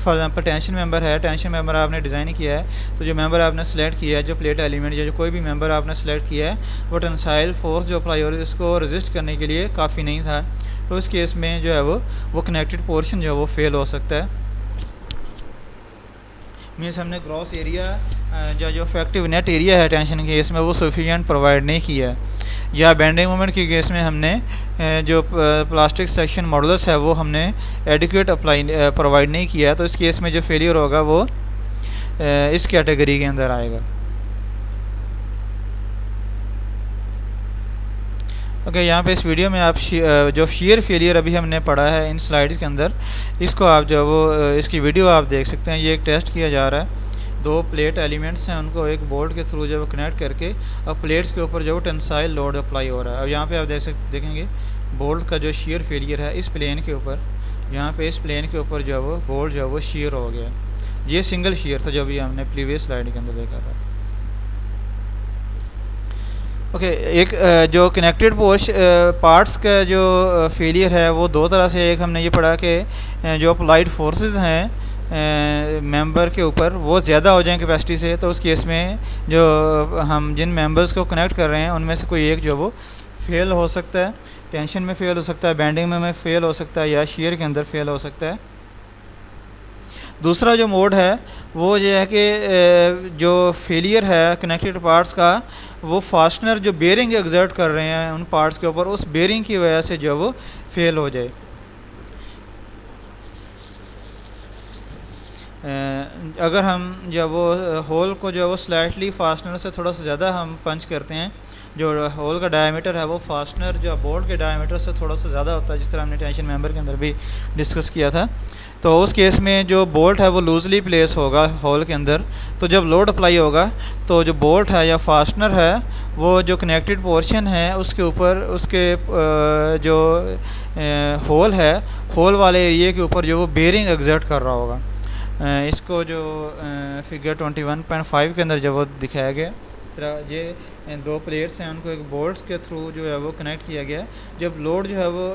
फॉर एग्जांपल टेंशन मेंबर है, टेंशन मेंबर आपने डिज़ाइन किया है, तो जो मेंबर आपने सेलेक्ट किया है, जो प्लेट एलिमेंट या जो कोई भी मेंबर आपने सेलेक्ट किया है, वो टेंसाइल फोर्स जो अप्लाई हो रही है इसको रजिस्ट करने के लिए काफ़ी नहीं था। तो इस केस में जो है वो कनेक्टेड पोर्शन जो है वो फेल हो सकता है। मीन्स हमने ग्रॉस एरिया जो इफेक्टिव नेट एरिया है टेंशन के केस में वो सफिशिएंट प्रोवाइड नहीं किया है, या बेंडिंग मोमेंट के केस में हमने जो प्लास्टिक सेक्शन मॉडुलस है वो हमने एडिक्वेट प्रोवाइड नहीं किया है। तो इस केस में जो फेलियर होगा वो इस कैटेगरी के अंदर आएगा। ओके यहाँ पे इस वीडियो में आप जो शेयर फेलियर अभी हमने पढ़ा है इन स्लाइड्स के अंदर, इसको आप जो वो इसकी वीडियो आप देख सकते हैं। ये एक टेस्ट किया जा रहा है, दो प्लेट एलिमेंट्स हैं उनको एक बोल्ट के थ्रू जो कनेक्ट करके अब प्लेट्स के ऊपर जो टेंसाइल लोड अप्लाई हो रहा है। अब यहाँ पे आप देखेंगे बोल्ट का जो शेयर फेलियर है इस प्लेन के ऊपर, यहाँ पे इस प्लेन के ऊपर जो वो बोल्ट जो वो शेयर हो गया। ये सिंगल शेयर था जो भी हमने प्रीवियस स्लाइड के अंदर देखा था। ओके एक जो कनेक्टेड पार्ट्स का जो फेलियर है वो दो तरह से, एक हमने ये पढ़ा कि जो अप्लाइड फोर्सेस हैं मेंबर के ऊपर वो ज़्यादा हो जाएं कैपेसिटी से, तो उस केस में जो हम जिन मेंबर्स को कनेक्ट कर रहे हैं उनमें से कोई एक जो वो फेल हो सकता है, टेंशन में फेल हो सकता है, बेंडिंग में फेल हो सकता है, या शेयर के अंदर फेल हो सकता है। दूसरा जो मोड है वो ये है कि जो फेलियर है कनेक्टेड पार्ट्स का वो फास्टनर जो बेरिंग एग्जर्ट कर रहे हैं उन पार्ट्स के ऊपर, उस बेरिंग की वजह से जो वो फेल हो जाए। अगर हम जब वो होल को जो है वो स्लाइटली फास्टनर से थोड़ा सा ज़्यादा हम पंच करते हैं, जो होल का डायमीटर है वो फास्टनर जो बोल्ट के डायमीटर से थोड़ा सा ज़्यादा होता है, जिस तरह हमने टेंशन मेंबर के अंदर भी डिस्कस किया था। तो उस केस में जो बोल्ट है वो लूजली प्लेस होगा होल के अंदर। तो जब लोड अप्लाई होगा तो जो बोल्ट है या फास्टनर है वो जो कनेक्टेड पोर्शन है उसके ऊपर उसके जो होल है, होल वाले एरिए के ऊपर जो वो बेरिंग एग्जर्ट कर रहा होगा। इसको जो फिगर 21.5 के अंदर जब वो दिखाया गया, तरह ये दो प्लेट्स हैं, उनको एक बोल्ट के थ्रू जो है वो कनेक्ट किया गया। जब लोड जो है वो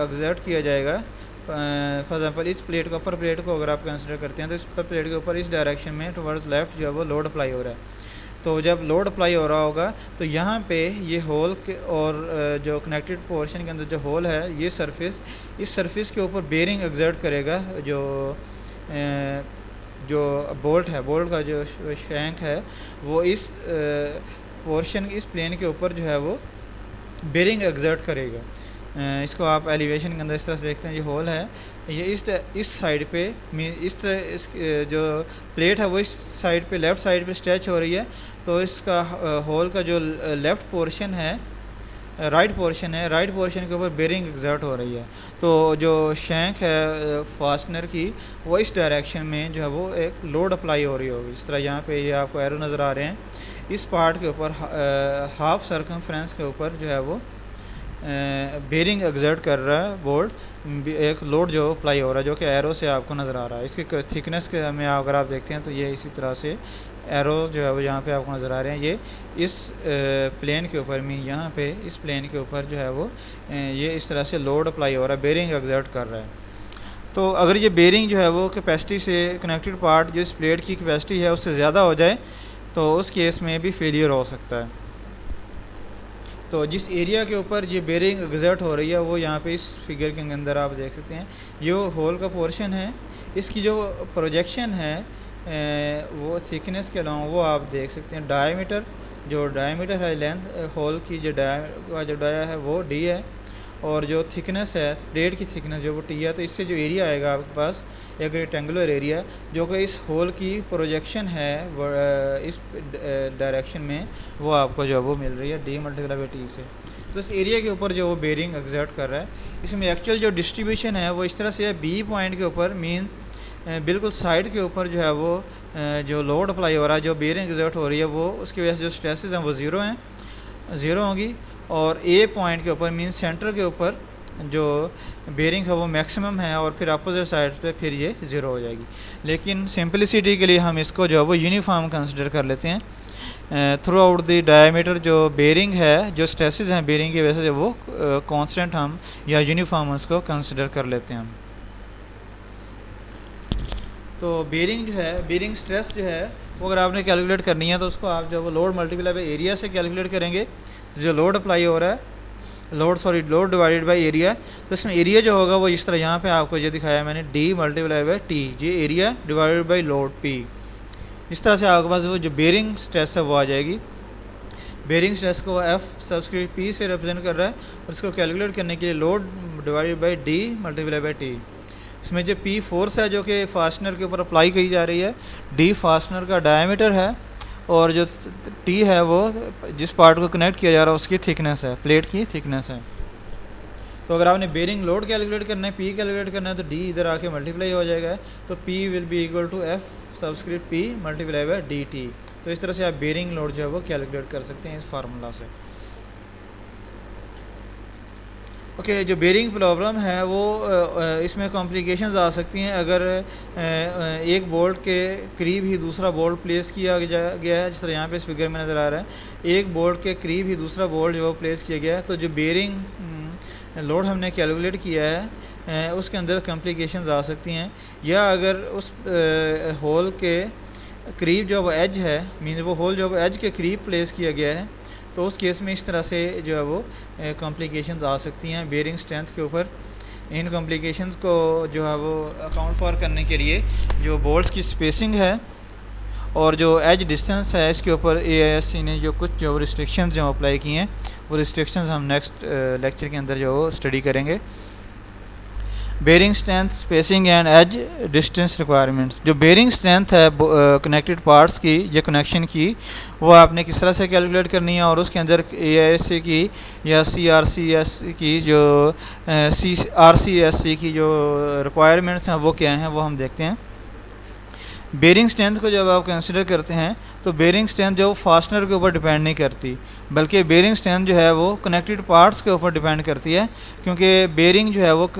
एग्जर्ट किया जाएगा, फॉर एग्जांपल इस प्लेट को, अपर प्लेट को अगर आप कंसिडर करते हैं तो इस अपर प्लेट के ऊपर इस डायरेक्शन में टुवर्ड्स लेफ्ट जो है वो लोड अप्लाई हो रहा है। तो जब लोड अप्लाई हो रहा होगा तो यहाँ पे ये होल के और जो कनेक्टेड पोर्शन के अंदर जो होल है, ये सरफेस, इस सरफेस के ऊपर बेरिंग एग्जर्ट करेगा। जो बोल्ट है, बोल्ट का जो शैंक है वो इस पोर्शन, इस प्लेन के ऊपर जो है वो बेरिंग एग्जर्ट करेगा। इसको आप एलिवेशन के अंदर इस तरह से देखते हैं, ये होल है, ये इस साइड पे जो प्लेट है वो इस साइड पे, लेफ़्ट साइड पे स्ट्रेच हो रही है। तो इसका होल का जो लेफ़्ट पोर्शन है, राइट पोर्शन है, राइट पोर्शन के ऊपर बेरिंग एग्जर्ट हो रही है। तो जो शैंक है फास्टनर की, वो इस डायरेक्शन में जो है वो एक लोड अप्लाई हो रही होगी। इस तरह यहाँ पे ये आपको एरो नज़र आ रहे हैं, इस पार्ट के ऊपर हाफ सर्कमफ्रेंस के ऊपर जो है वो बेरिंग एग्जर्ट कर रहा है बोल्ट, एक लोड जो अप्लाई हो रहा है, जो कि एरो से आपको नज़र आ रहा है। इसकी थिकनेस के में अगर आप देखते हैं तो ये इसी तरह से एरो जो है वो यहाँ पे आपको नज़र आ रहे हैं। ये इस प्लेन के ऊपर में, यहाँ पे इस प्लेन के ऊपर जो है वो ये इस तरह से लोड अप्लाई हो रहा है, बेरिंग एग्जर्ट कर रहा है। तो अगर ये बेरिंग जो है वो कैपेसिटी से, कनेक्टेड पार्ट जो इस प्लेट की कैपेसिटी है उससे ज़्यादा हो जाए तो उस केस में भी फेलियर हो सकता है। तो जिस एरिया के ऊपर ये बेरिंग एग्जर्ट हो रही है वो यहाँ पे इस फिगर के अंदर आप देख सकते हैं। ये होल का पोर्शन है, इसकी जो प्रोजेक्शन है वो थिकनेस के अलावा वो आप देख सकते हैं। डायमीटर, जो डायमीटर है, लेंथ होल की जो डाया है वो डी है, और जो थिकनेस है, प्लेट की थिकनेस जो वो टी है। तो इससे जो एरिया आएगा आपके पास एक रेक्टेंगुलर एरिया, जो कि इस होल की प्रोजेक्शन है इस डायरेक्शन में, वो आपको जो वो मिल रही है डी मल्टीप्लाई बाई टी से। तो इस एरिया के ऊपर जो वो बेरिंग एग्जर्ट कर रहा है, इसमें एक्चुअल जो डिस्ट्रीब्यूशन है वो इस तरह से है, बी पॉइंट के ऊपर मीन बिल्कुल साइड के ऊपर जो है वो जो लोड अप्लाई हो रहा है, जो बेरिंग एग्जर्ट हो रही है, वो उसकी वजह से जो स्ट्रेसेस हैं वो ज़ीरो होंगी। और ए पॉइंट के ऊपर मीन सेंटर के ऊपर जो बेरिंग है वो मैक्सिमम है, और फिर अपोजिट साइड पे फिर ये ज़ीरो हो जाएगी। लेकिन सिंपलिसिटी के लिए हम इसको जो है वो यूनिफॉर्म कंसिडर कर लेते हैं। थ्रू आउट द डायमीटर जो बेरिंग है, जो स्ट्रेसेस हैं बेरिंग की वजह से, वो कांस्टेंट हम या यूनिफॉर्म उसको कंसिडर कर लेते हैं हम। तो बेरिंग जो है, बेरिंग स्ट्रेस जो है वो अगर आपने कैलकुलेट करनी है तो उसको आप जो वो लोड मल्टीप्लाई बाई एरिया से कैलकुलेट करेंगे। तो जो लोड अप्लाई हो रहा है, लोड डिवाइडेड बाई एरिया, तो इसमें एरिया जो होगा वो इस तरह यहाँ पे आपको ये दिखाया मैंने, डी मल्टीप्लाई बाई टी, ये area divided by load P. इस तरह से आपके पास वो जो बेरिंग स्ट्रेस है वो आ जाएगी। बेरिंग स्ट्रेस को एफ सब्सक्रिप्ट पी से रिप्रेजेंट कर रहा है, और इसको कैलकुलेट करने के लिए load divided by D multiply by T. इसमें जो पी फोर्स है जो कि फास्टनर के ऊपर अप्लाई की जा रही है, डी फास्टनर का डायमीटर है, और जो टी है वो जिस पार्ट को कनेक्ट किया जा रहा है उसकी थिकनेस है, प्लेट की थिकनेस है। तो अगर आपने बेरिंग लोड कैलकुलेट करना है, पी कैलकुलेट करना है, तो डी इधर आके मल्टीप्लाई हो जाएगा। तो p will be equal to f subscript p multiply by d t. तो इस तरह से आप बेरिंग लोड जो है वो कैलकुलेट कर सकते हैं इस फार्मूला से। ओके, जो बेरिंग प्रॉब्लम है वो इसमें कॉम्प्लिकेशंस आ सकती हैं अगर एक बोल्ट के करीब ही दूसरा बोल्ट प्लेस किया गया है, जिस तरह यहाँ पे इस फिगर में नज़र आ रहा है। एक बोल्ट के करीब ही दूसरा बोल्ट जो प्लेस किया गया है, तो जो बेरिंग लोड हमने कैलकुलेट किया है उसके अंदर कॉम्प्लिकेशंस आ सकती हैं। या अगर उस होल के करीब जो वो एज है, मीन वो होल जो एज के करीब प्लेस किया गया है, तो उस केस में इस तरह से जो है वो कॉम्प्लिकेशंस आ सकती हैं बेरिंग स्ट्रेंथ के ऊपर। इन कॉम्प्लिकेशंस को जो है वो अकाउंट फॉर करने के लिए जो बोल्ट्स की स्पेसिंग है और जो एज डिस्टेंस है, इसके ऊपर AISC ने जो कुछ जो रिस्ट्रिक्शंस जो अप्लाई किए हैं, वो रिस्ट्रिक्शंस हम नेक्स्ट लेक्चर के अंदर जो स्टडी करेंगे। Bearing strength, spacing and edge distance requirements. जो बेरिंग स्ट्रेंथ है कनेक्टेड पार्ट्स की या कनेक्शन की, वो आपने किस तरह से कैलकुलेट करनी है, और उसके अंदर AISC की या CRCS की जो RCSC की जो रिक्वायरमेंट्स हैं वो क्या हैं, वो हम देखते हैं। बेरिंग स्ट्रेंथ को जब आप कंसिडर करते हैं तो बेरिंग स्ट्रेंथ जो फास्टनर के ऊपर डिपेंड नहीं करती, बल्कि बेरिंग स्ट्रेंथ जो है वो कनेक्टेड पार्ट्स के ऊपर डिपेंड करती है, क्योंकि बेरिंग जो है वो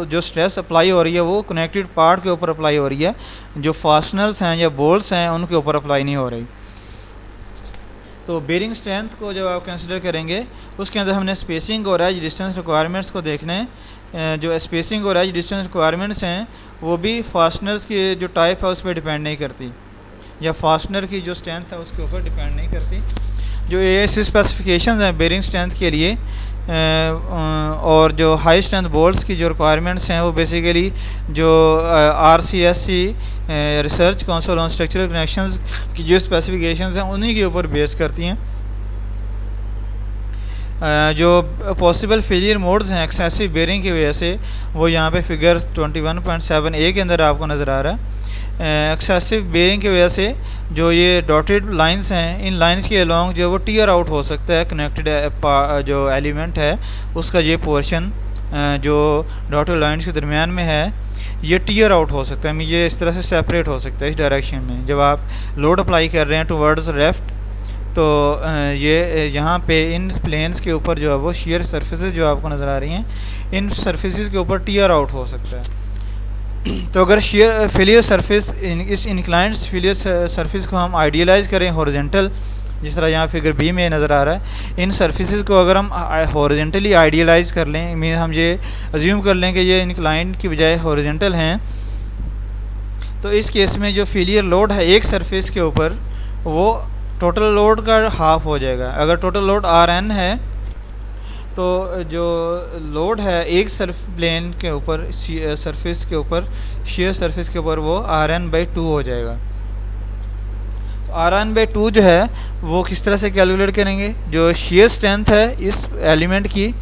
जो स्ट्रेस अप्लाई हो रही है वो कनेक्टेड पार्ट के ऊपर अप्लाई हो रही है, जो फास्टनर्स हैं या बोल्ट्स हैं उनके ऊपर अप्लाई नहीं हो रही। तो बेरिंग स्ट्रेंथ को जब आप कंसिडर करेंगे उसके अंदर हमने स्पेसिंग और एज डिस्टेंस रिक्वायरमेंट्स को देखना है। जो स्पेसिंग और एज डिस्टेंस रिक्वायरमेंट्स हैं वो भी फास्टनर्स की जो टाइप है उस पर डिपेंड नहीं करती, या फास्टनर की जो स्ट्रेंथ है उसके ऊपर डिपेंड नहीं करती। जो AISC स्पेसिफिकेशंस हैं बेरिंग स्ट्रेंथ के लिए और जो हाई स्ट्रेंथ बोल्ट्स की जो रिक्वायरमेंट्स हैं वो बेसिकली जो RCSC research council on structural connections की जो स्पेसिफिकेशंस हैं उन्हीं के ऊपर बेस करती हैं। जो पॉसिबल फेलियर मोड्स हैं एक्सेसिव बेरिंग की वजह से वो यहाँ पे फिगर 21.7a के अंदर आपको नज़र आ रहा है। एक्सेसिव बेरिंग की वजह से जो ये डॉटेड लाइंस हैं, इन लाइंस के अलोंग जो वो टीयर आउट हो सकता है कनेक्टेड जो एलिमेंट है उसका ये पोर्शन जो डॉटेड लाइंस के दरमियान में है ये टीयर आउट हो सकता है, ये इस तरह से सेपरेट हो सकता है इस डायरेक्शन में। जब आप लोड अप्लाई कर रहे हैं टुवर्ड्स लेफ्ट तो ये यहाँ पे इन प्लेन्स के ऊपर जो है वो शेयर सरफेसेस जो आपको नज़र आ रही हैं, इन सरफेसेस के ऊपर टीयर आउट हो सकता है। तो अगर शेयर फेलियर सरफेस इस इंक्लाइंड फेलियर सरफेस को हम आइडियलाइज़ करें हॉरिजॉन्टल, जिस तरह यहाँ फिगर बी में नज़र आ रहा है, इन सर्फेसिस को अगर हम हॉरिजॉन्टली आइडियलाइज़ कर लें, मीन हम ये अज्यूम कर लें कि ये इंक्लाइंड की बजाय हॉरिजॉन्टल हैं, तो इस केस में जो फेलियर लोड है एक सरफेस के ऊपर वो टोटल लोड का हाफ हो जाएगा। अगर टोटल लोड Rn है तो जो लोड है एक प्लेन के ऊपर सरफेस के ऊपर शेयर सरफेस के ऊपर वो Rn/2 हो जाएगा। तो Rn/2 जो है वो किस तरह से कैलकुलेट करेंगे, जो शेयर स्ट्रेंथ है इस एलिमेंट की,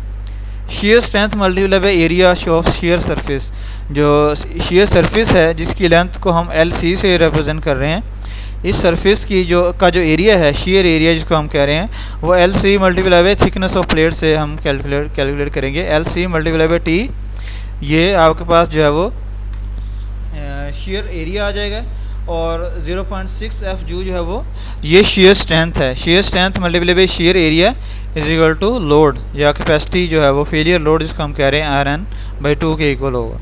share strength multiply by area of share surface, जो शेयर सरफेस है जिसकी लेंथ को हम LC से रिप्रेजेंट कर रहे हैं, इस सरफेस की जो एरिया है शेयर एरिया जिसको हम कह रहे हैं वो LC multiply by thickness of plate से हम कैलकुलेट करेंगे। LC मल्टीप्लाई बाय T, ये आपके पास जो है वो शेयर एरिया आ जाएगा, और 0.6 FU जो है वो ये शेयर स्ट्रेंथ है। Shear strength multiply by shear area is equal to load या कैपेसिटी जो है वो फेलियर लोड जिसको हम कह रहे हैं Rn/2 के इक्वल होगा।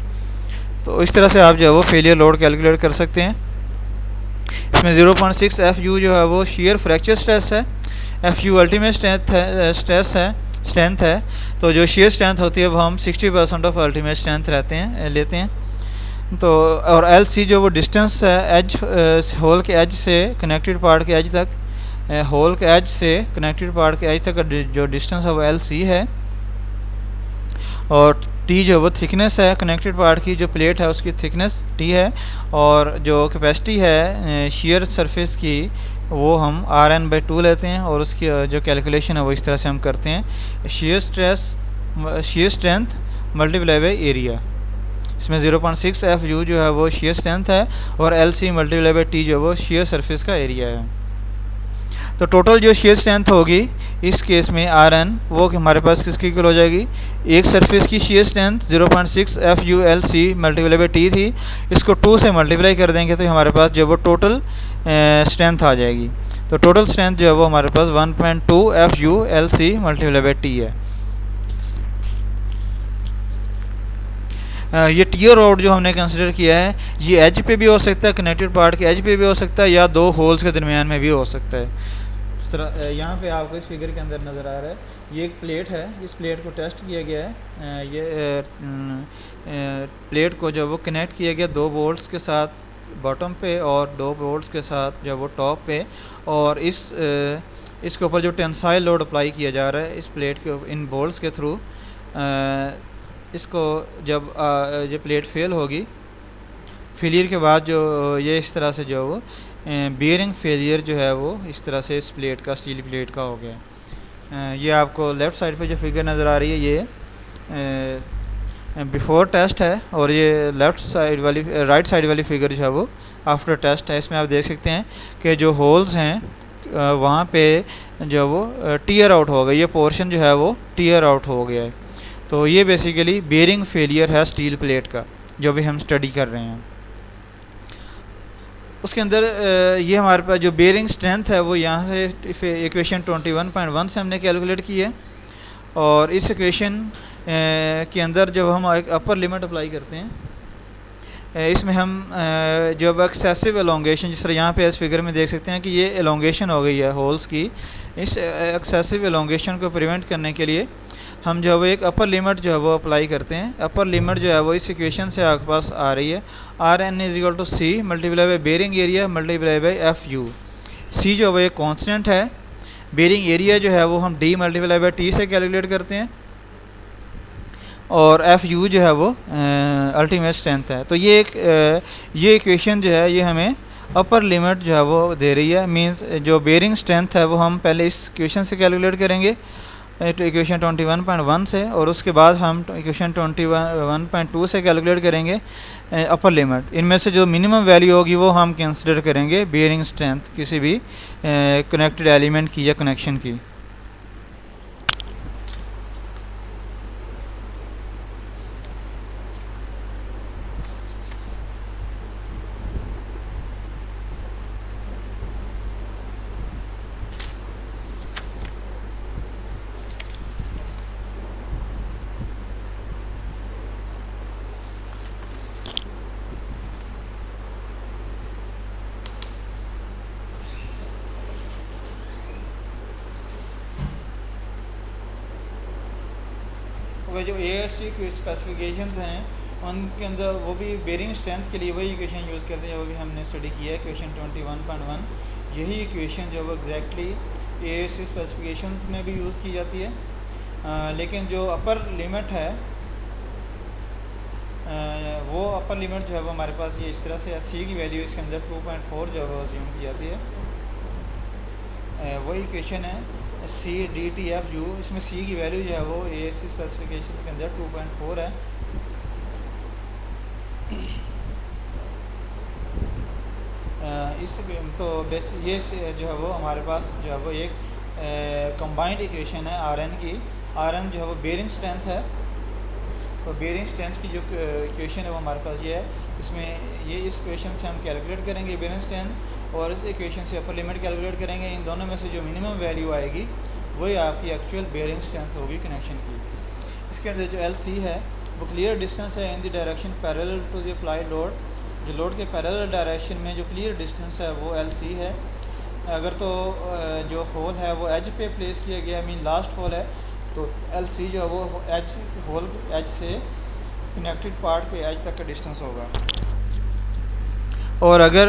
तो इस तरह से आप जो है वो फेलियर लोड कैलकुलेट कर सकते हैं। इसमें 0.6 FU जो है वो शेयर फ्रैक्चर स्ट्रेस है, FU अल्टीमेट स्ट्रेंथ है। तो जो शेयर स्ट्रेंथ होती है वो हम 60% ऑफ अल्टीमेट स्ट्रेंथ लेते हैं। तो और LC जो वो डिस्टेंस है एज होल के एज से कनेक्टेड पार्ट के एज तक, होल के एज से कनेक्टेड पार्ट के एज तक का जो डिस्टेंस है वो LC है, और T जो वो थिकनेस है कनेक्टेड पार्ट की, जो प्लेट है उसकी थिकनेस T है, और जो कैपेसिटी है शेयर सरफेस की वो हम Rn/2 लेते हैं, और उसकी जो कैलकुलेशन है वो इस तरह से हम करते हैं, share strength multiply by area. इसमें 0.6 FU जो है वो शेयर स्ट्रेंथ है, और LC मल्टीप्लाई बाय T जो वो शेयर सरफेस का एरिया है। तो टोटल जो शेयर स्ट्रेंथ होगी इस केस में Rn वो हमारे पास किसकी इक्वल हो जाएगी, एक सरफेस की shear strength 0.6 FU LC multiply by T थी, इसको 2 से मल्टीप्लाई कर देंगे तो हमारे पास जो वो टोटल स्ट्रेंथ आ जाएगी। तो टोटल स्ट्रेंथ जो है वो हमारे पास 1.2 FU LC multiply by T है। ये टीयर रोड जो हमने कंसिडर किया है ये एज पे भी हो सकता है, कनेक्टेड पार्ट के एज पे भी हो सकता है, या दो होल्स के दरमियान में भी हो सकता है। इस तरह यहाँ पे आपको इस फिगर के अंदर नज़र आ रहा है, ये एक प्लेट है, इस प्लेट को टेस्ट किया गया है, ये प्लेट को जो वो कनेक्ट किया गया 2 बोल्ट्स के साथ बॉटम पे और 2 बोल्ट्स के साथ जो वो टॉप पे, और इसके ऊपर जो टेंसाइल लोड अप्लाई किया जा रहा है इस प्लेट के इन बोल्ट्स के थ्रू, इसको जब ये प्लेट फेल होगी, फेलियर के बाद जो ये इस तरह से जो वो बियरिंग फेलियर जो है वो इस तरह से इस प्लेट का, स्टील प्लेट का हो गया। ये आपको लेफ़्ट साइड पे जो फिगर नज़र आ रही है ये बिफोर टेस्ट है और ये लेफ़्ट साइड वाली राइट साइड वाली फिगर जो है वो आफ्टर टेस्ट है। इसमें आप देख सकते हैं कि जो होल्स हैं वहाँ पे जो है वो टीयर आउट हो गया, ये पोर्शन जो है वो टीयर आउट हो गया है। तो ये बेसिकली बेरिंग फेलियर है स्टील प्लेट का, जो भी हम स्टडी कर रहे हैं। उसके अंदर ये हमारे पास जो बेरिंग स्ट्रेंथ है वो यहाँ से इक्वेशन 21.1 से हमने कैलकुलेट की है। और इस इक्वेशन के अंदर जब हम एक अपर लिमिट अप्लाई करते हैं, इसमें हम जब एक्सेसिव एलोंगेशन, जिस तरह यहाँ पे इस फिगर में देख सकते हैं कि ये एलोंगेशन हो गई है होल्स की, इस एक्सेसिव एलोंगेशन को प्रिवेंट करने के लिए हम जो है वो एक अपर लिमिट जो है वो अप्लाई करते हैं। अपर लिमिट जो है वो इस इक्वेशन से आपके पास आ रही है, R N is equal to C multiply by bearing area multiply by F U. C जो है वो एक कॉन्स्टेंट है, बेरिंग एरिया जो है वो हम डी मल्टीप्लाई बाई टी से कैलकुलेट करते हैं, और एफ यू जो है वो अल्टीमेट स्ट्रेंथ है। तो ये ये इक्वेशन जो है ये हमें अपर लिमिट जो है वो दे रही है। मींस जो बेरिंग स्ट्रेंथ है वो हम पहले इस इक्वेशन से कैलकुलेट करेंगे, इक्वेशन 21.1 से, और उसके बाद हम इक्वेशन 21.2 से कैलकुलेट करेंगे अपर लिमिट। इनमें से जो मिनिमम वैल्यू होगी वो हम कंसिडर करेंगे बेरिंग स्ट्रेंथ किसी भी कनेक्टेड एलिमेंट की या कनेक्शन की। वह जो ASC की स्पेसिफिकेशंस हैं उनके अंदर वो भी बेरिंग स्ट्रेंथ के लिए वही इक्वेशन यूज़ करते हैं, वो भी हमने स्टडी किया है इक्वेशन 21.1। यही इक्वेशन जो वो एग्जैक्टली ASC स्पेसिफिकेशन में भी यूज़ की जाती है। लेकिन जो अपर लिमिट है वो अपर लिमिट जो है वो हमारे पास ये इस तरह से C की वैल्यू इसके अंदर 2.4 जो है वो अज्यूम की जाती है। वही इक्वेशन है C D T F U, इसमें C की वैल्यू जो है वो ASC स्पेसिफिकेशन के अंदर 2.4 है। इस तो बेस ये जो है वो हमारे पास जो है वो एक कंबाइंड इक्वेशन है आर एन की। आर एन जो है वो बेरिंग स्ट्रेंथ है, तो बेरिंग स्ट्रेंथ की जो इक्वेशन है वो हमारे पास ये है। इसमें ये इस इक्वेशन से हम कैलकुलेट करेंगे बेरिंग स्ट्रेंथ, और इस इक्वेशन से अपर लिमिट कैलकुलेट करेंगे। इन दोनों में से जो मिनिमम वैल्यू आएगी वही आपकी एक्चुअल बेरिंग स्ट्रेंथ होगी कनेक्शन की। इसके अंदर जो एल सी है वो क्लियर डिस्टेंस है in the direction parallel to the applied load. जो लोड के पैरेलल डायरेक्शन में जो क्लियर डिस्टेंस है वो एल सी है। अगर तो जो होल है वो एज पे प्लेस किया गया, मीन लास्ट होल है, तो एल सी जो है वो एज होल एज से कनेक्टेड पार्ट के एज तक का डिस्टेंस होगा। और अगर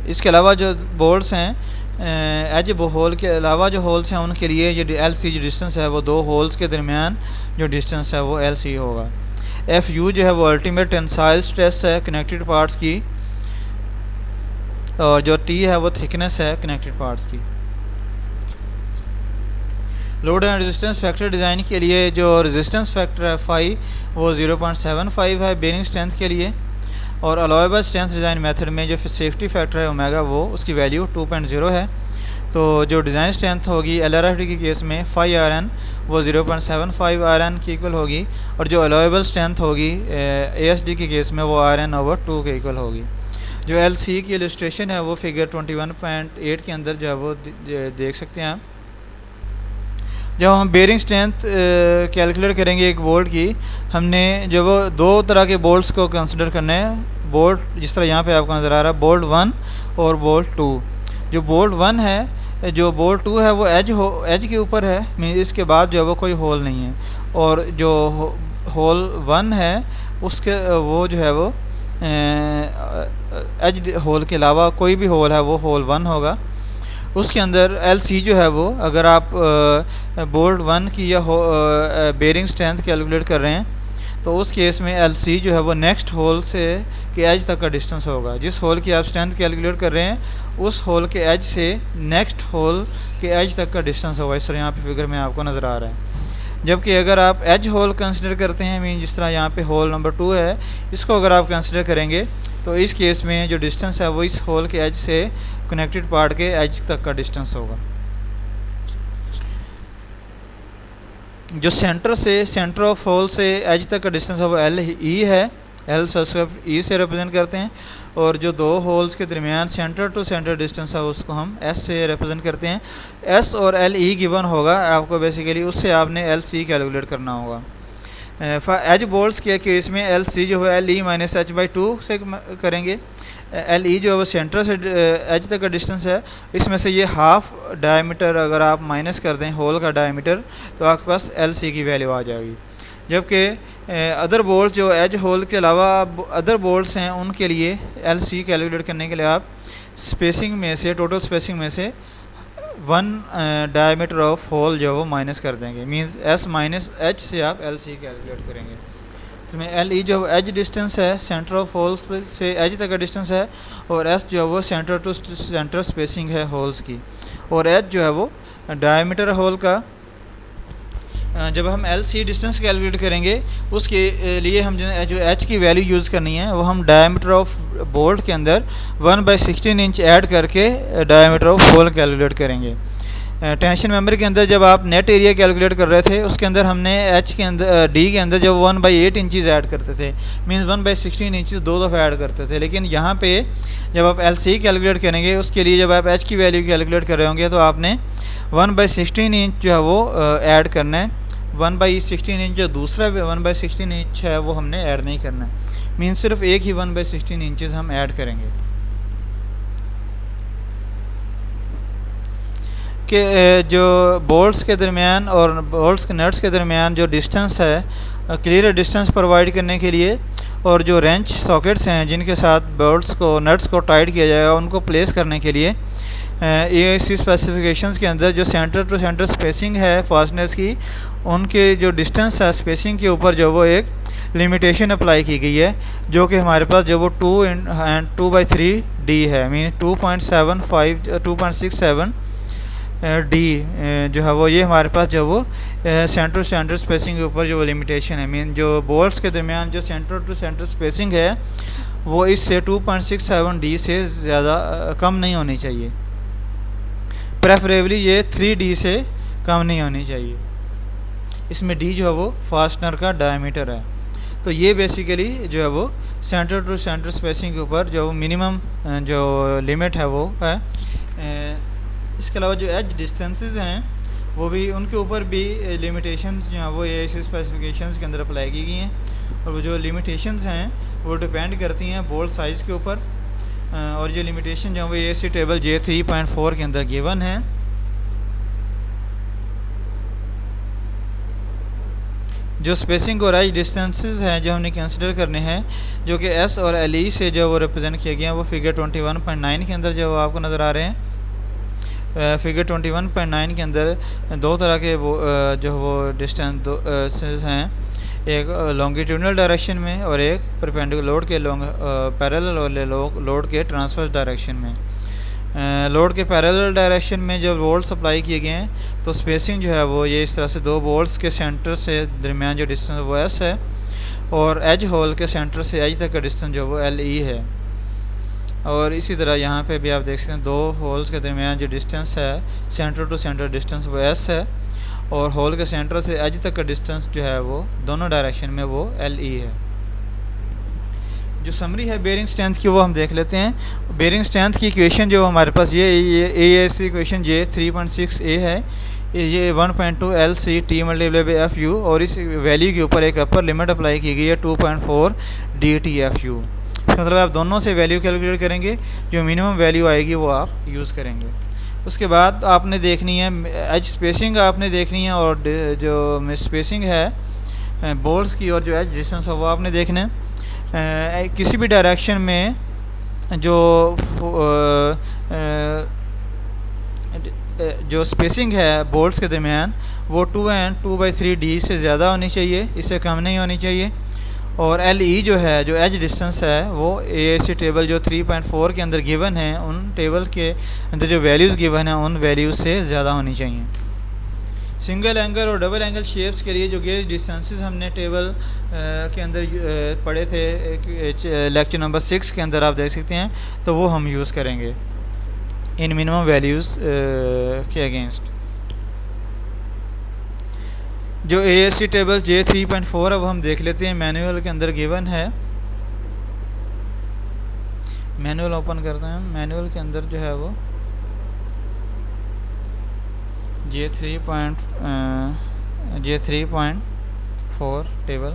इसके अलावा जो बोल्ट्स हैं एज होल के अलावा जो होल्स हैं उनके लिए ये एल सी जो डिस्टेंस है वो दो होल्स के दरमियान जो डिस्टेंस है वो एल सी होगा। एफ यू जो है वो अल्टीमेट टेंसाइल स्ट्रेस है कनेक्टेड पार्ट्स की, और जो टी है वो थिकनेस है कनेक्टेड पार्ट्स की। Load and resistance factor design के लिए जो रेजिस्टेंस फैक्टर है फाई वो 0.75 है बेरिंग स्ट्रेंथ के लिए, और अलाउएबल स्ट्रेंथ डिज़ाइन मेथड में जो सेफ्टी फैक्टर है ओमेगा वो उसकी वैल्यू 2.0 है। तो जो डिज़ाइन स्ट्रेंथ होगी LRFD के केस में फाई आर एन वो 0.75 आर एन की इक्वल होगी, और जो अलाउएबल स्ट्रेंथ होगी ASD के केस में वो आर एन ओवर 2 के इक्वल होगी। जो LC की इलस्ट्रेशन है वो फिगर 21.8 के अंदर जो है वो देख सकते हैं। जब हम बेरिंग स्ट्रेंथ कैलकुलेट करेंगे एक बोल्ट की, हमने जो वो दो तरह के बोल्ट्स को कंसिडर करना है। बोल्ट जिस तरह यहाँ पे आपको नज़र आ रहा है बोल्ट 1 और बोल्ट 2। जो बोल्ट 1 है, जो बोल्ट 2 है वो एज के ऊपर है, मीन इसके बाद जो है वो कोई होल नहीं है, और जो होल 1 है उसके वो जो है वो एज होल के अलावा कोई भी होल है वो होल 1 होगा। उसके अंदर LC जो है वो अगर आप बोल्ट 1 की या बेरिंग स्ट्रेंथ कैलकुलेट कर रहे हैं तो उस केस में LC जो है वो नेक्स्ट होल से के एज तक का डिस्टेंस होगा। जिस होल की आप स्ट्रेंथ कैलकुलेट कर रहे हैं उस होल के एज से नेक्स्ट होल के एज तक का डिस्टेंस होगा। इस तरह यहाँ पे फिगर में आपको नज़र आ रहा है। जबकि अगर आप एज होल कंसिडर करते हैं, मीन जिस तरह यहाँ पे होल नंबर 2 है, इसको अगर आप कंसिडर करेंगे तो इस केस में जो डिस्टेंस है वो इस होल के एज से कनेक्टेड पार्ट के एज तक का डिस्टेंस होगा। जो सेंटर ऑफ होल से एज तक का डिस्टेंस है वो एल ई है, एल सबस्क्रिप्ट ई से रिप्रेजेंट करते हैं। और जो दो होल्स के दरमियान सेंटर टू सेंटर डिस्टेंस है उसको हम एस से रिप्रेजेंट करते हैं। एस और एल ई गिवन होगा आपको, बेसिकली उससे आपने एल सी कैलकुलेट करना होगा। एज बोल्ट्स के केस में एल सी जो है L E minus H by 2 से करेंगे। एल ई जो है वो सेंटर से एज तक का डिस्टेंस है, इसमें से ये हाफ डायमीटर अगर आप माइनस कर दें होल का डायमीटर तो आपके पास एल सी की वैल्यू आ जाएगी। जबकि अदर बोल्ट जो एज होल के अलावा अदर बोल्ट्स हैं उनके लिए एल सी कैलकुलेट करने के लिए आप स्पेसिंग में से, टोटल स्पेसिंग में से 1 डायमीटर ऑफ होल जो है वो माइनस कर देंगे। मींस एस माइनस एच से आप एल सी कैलकुलेट करेंगे। इसमें एल ई जो एज डिस्टेंस है सेंटर ऑफ होल्स से एज तक का डिस्टेंस है, और एस जो है वो सेंटर टू सेंटर स्पेसिंग है होल्स की, और एच जो है वो डायमीटर होल का। जब हम एल सी डिस्टेंस कैलकुलेट करेंगे उसके लिए हम जो एच की वैल्यू यूज़ करनी है वो हम डायमीटर ऑफ बोल्ट के अंदर 1/16 इंच ऐड करके डायमीटर ऑफ होल कैलकुलेट करेंगे। टेंशन मेंबर के अंदर जब आप नेट एरिया कैलकुलेट कर रहे थे उसके अंदर हमने एच के अंदर डी के अंदर जब 1/8 इंचज़ ऐड करते थे, मीन्स 1/16 इंचज़ 2 दफ़ा ऐड करते थे। लेकिन यहाँ पे जब आप एल सी कैलकुलेट करेंगे उसके लिए जब आप एच की वैल्यू कैलकुलेट कर रहे होंगे तो आपने 1/16 इंच जो है वो ऐड करना है। 1/16 इंच जो दूसरा 1/16 इंच है वो हमने ऐड नहीं करना है, मीन्स सिर्फ एक ही 1/16 इंचज़ हम ऐड करेंगे। कि जो बोल्ट्स के दरमियान और बोल्ट्स के नट्स के दरमियान जो डिस्टेंस है, क्लियर डिस्टेंस प्रोवाइड करने के लिए, और जो रेंच सॉकेट्स हैं जिनके साथ बोल्ट्स को नट्स को टाइट किया जाएगा उनको प्लेस करने के लिए AIC स्पेसिफिकेशंस के अंदर जो सेंटर टू सेंटर स्पेसिंग है फास्टनेस की, उनके जो डिस्टेंस है स्पेसिंग के ऊपर जो वो एक लिमिटेशन अप्लाई की गई है, जो कि हमारे पास जो वो 2/3 डी है, मीन 2.67 डी जो है वो, ये हमारे पास जो वो सेंटर टू सेंटर स्पेसिंग के ऊपर जो वो लिमिटेशन है। मीन जो बोल्ट्स के दरमियान जो सेंटर टू सेंटर स्पेसिंग है वो इससे 2.67 डी से ज़्यादा कम नहीं होनी चाहिए, प्रेफरेबली ये 3 डी से कम नहीं होनी चाहिए। इसमें डी जो है वो फास्टनर का डायमीटर है। तो ये बेसिकली जो है वो सेंटर टू सेंटर स्पेसिंग के ऊपर जो मिनिमम जो लिमिट है वो है। इसके अलावा जो एज डिस्टेंसेस हैं वो भी, उनके ऊपर भी लिमिटेशंस जो हैं वो AIC स्पेसिफिकेशंस के अंदर अप्लाई की गई हैं, और वो जो लिमिटेशंस हैं वो डिपेंड करती हैं बोल्ट साइज़ के ऊपर। और जो लिमिटेशन जो है वो AIC टेबल J3.4 के अंदर गिवन है। जो स्पेसिंग और एज डिस्टेंसेस हैं जो हमने कंसिडर करने हैं, जो कि एस और एल ई से जो वो रिप्रेजेंट किए गए हैं, वो फिगर 21.9 के अंदर जो आपको नज़र आ रहे हैं। फिगर 21.9 के अंदर दो तरह के वो जो वो डिस्टेंस हैं, एक लॉन्गिट्यूडनल डायरेक्शन में और एक परपेंडिकुलर लोड के पैरेलल वाले लोड के ट्रांसवर्स डायरेक्शन में। लोड के पैरेलल डायरेक्शन में जब वोल्ट सप्लाई किए गए हैं तो स्पेसिंग जो है वो ये इस तरह से दो बोल्ट्स के सेंटर से दरमियान जो डिस्टेंस वो एस है, और एज होल के सेंटर से एज तक का डिस्टेंस जो वो एल ई है। और इसी तरह यहाँ पे भी आप देख सकते हैं दो होल्स के दरमियान जो डिस्टेंस है सेंटर टू सेंटर डिस्टेंस वो एस है, और होल के सेंटर से एज तक का डिस्टेंस जो है वो दोनों डायरेक्शन में वो एल ई है। जो समरी है बेयरिंग स्ट्रेंथ की वो हम देख लेते हैं। बेयरिंग स्ट्रेंथ की इक्वेशन जो हमारे पास ये AIC इक्वेशन J3.6a है, ये 1.2 LC T/FU, और इस वैल्यू के ऊपर एक अपर लिमिट अप्लाई की गई है 2.4 DTFU। मतलब आप दोनों से वैल्यू कैलकुलेट करेंगे, जो मिनिमम वैल्यू आएगी वो आप यूज़ करेंगे। उसके बाद आपने देखनी है एज स्पेसिंग आपने देखनी है, और जो स्पेसिंग है बोल्ट्स की और जो एज डिस्टेंस है वो आपने देखना है। किसी भी डायरेक्शन में जो स्पेसिंग है बोल्ट्स के दरमियान वो 2/3 डी से ज़्यादा होनी चाहिए, इससे कम नहीं होनी चाहिए। और एल ई जो है जो एज डिस्टेंस है वो AIC टेबल जो 3.4 के अंदर गिवन है, उन टेबल के अंदर जो वैल्यूज़ गिवन है उन वैल्यूज़ से ज़्यादा होनी चाहिए। सिंगल एंगल और डबल एंगल शेप्स के लिए जो गेज डिस्टेंसेस हमने टेबल के अंदर पढ़े थे लेक्चर नंबर 6 के अंदर आप देख सकते हैं, तो वो हम यूज़ करेंगे इन मिनिमम वैल्यूज़ के अगेंस्ट। जो ASC टेबल J3.4 अब हम देख लेते हैं, मैनुअल के अंदर गिवन है। मैनुअल ओपन करते हैं। मैनुअल के अंदर जो है वो J3.4 टेबल,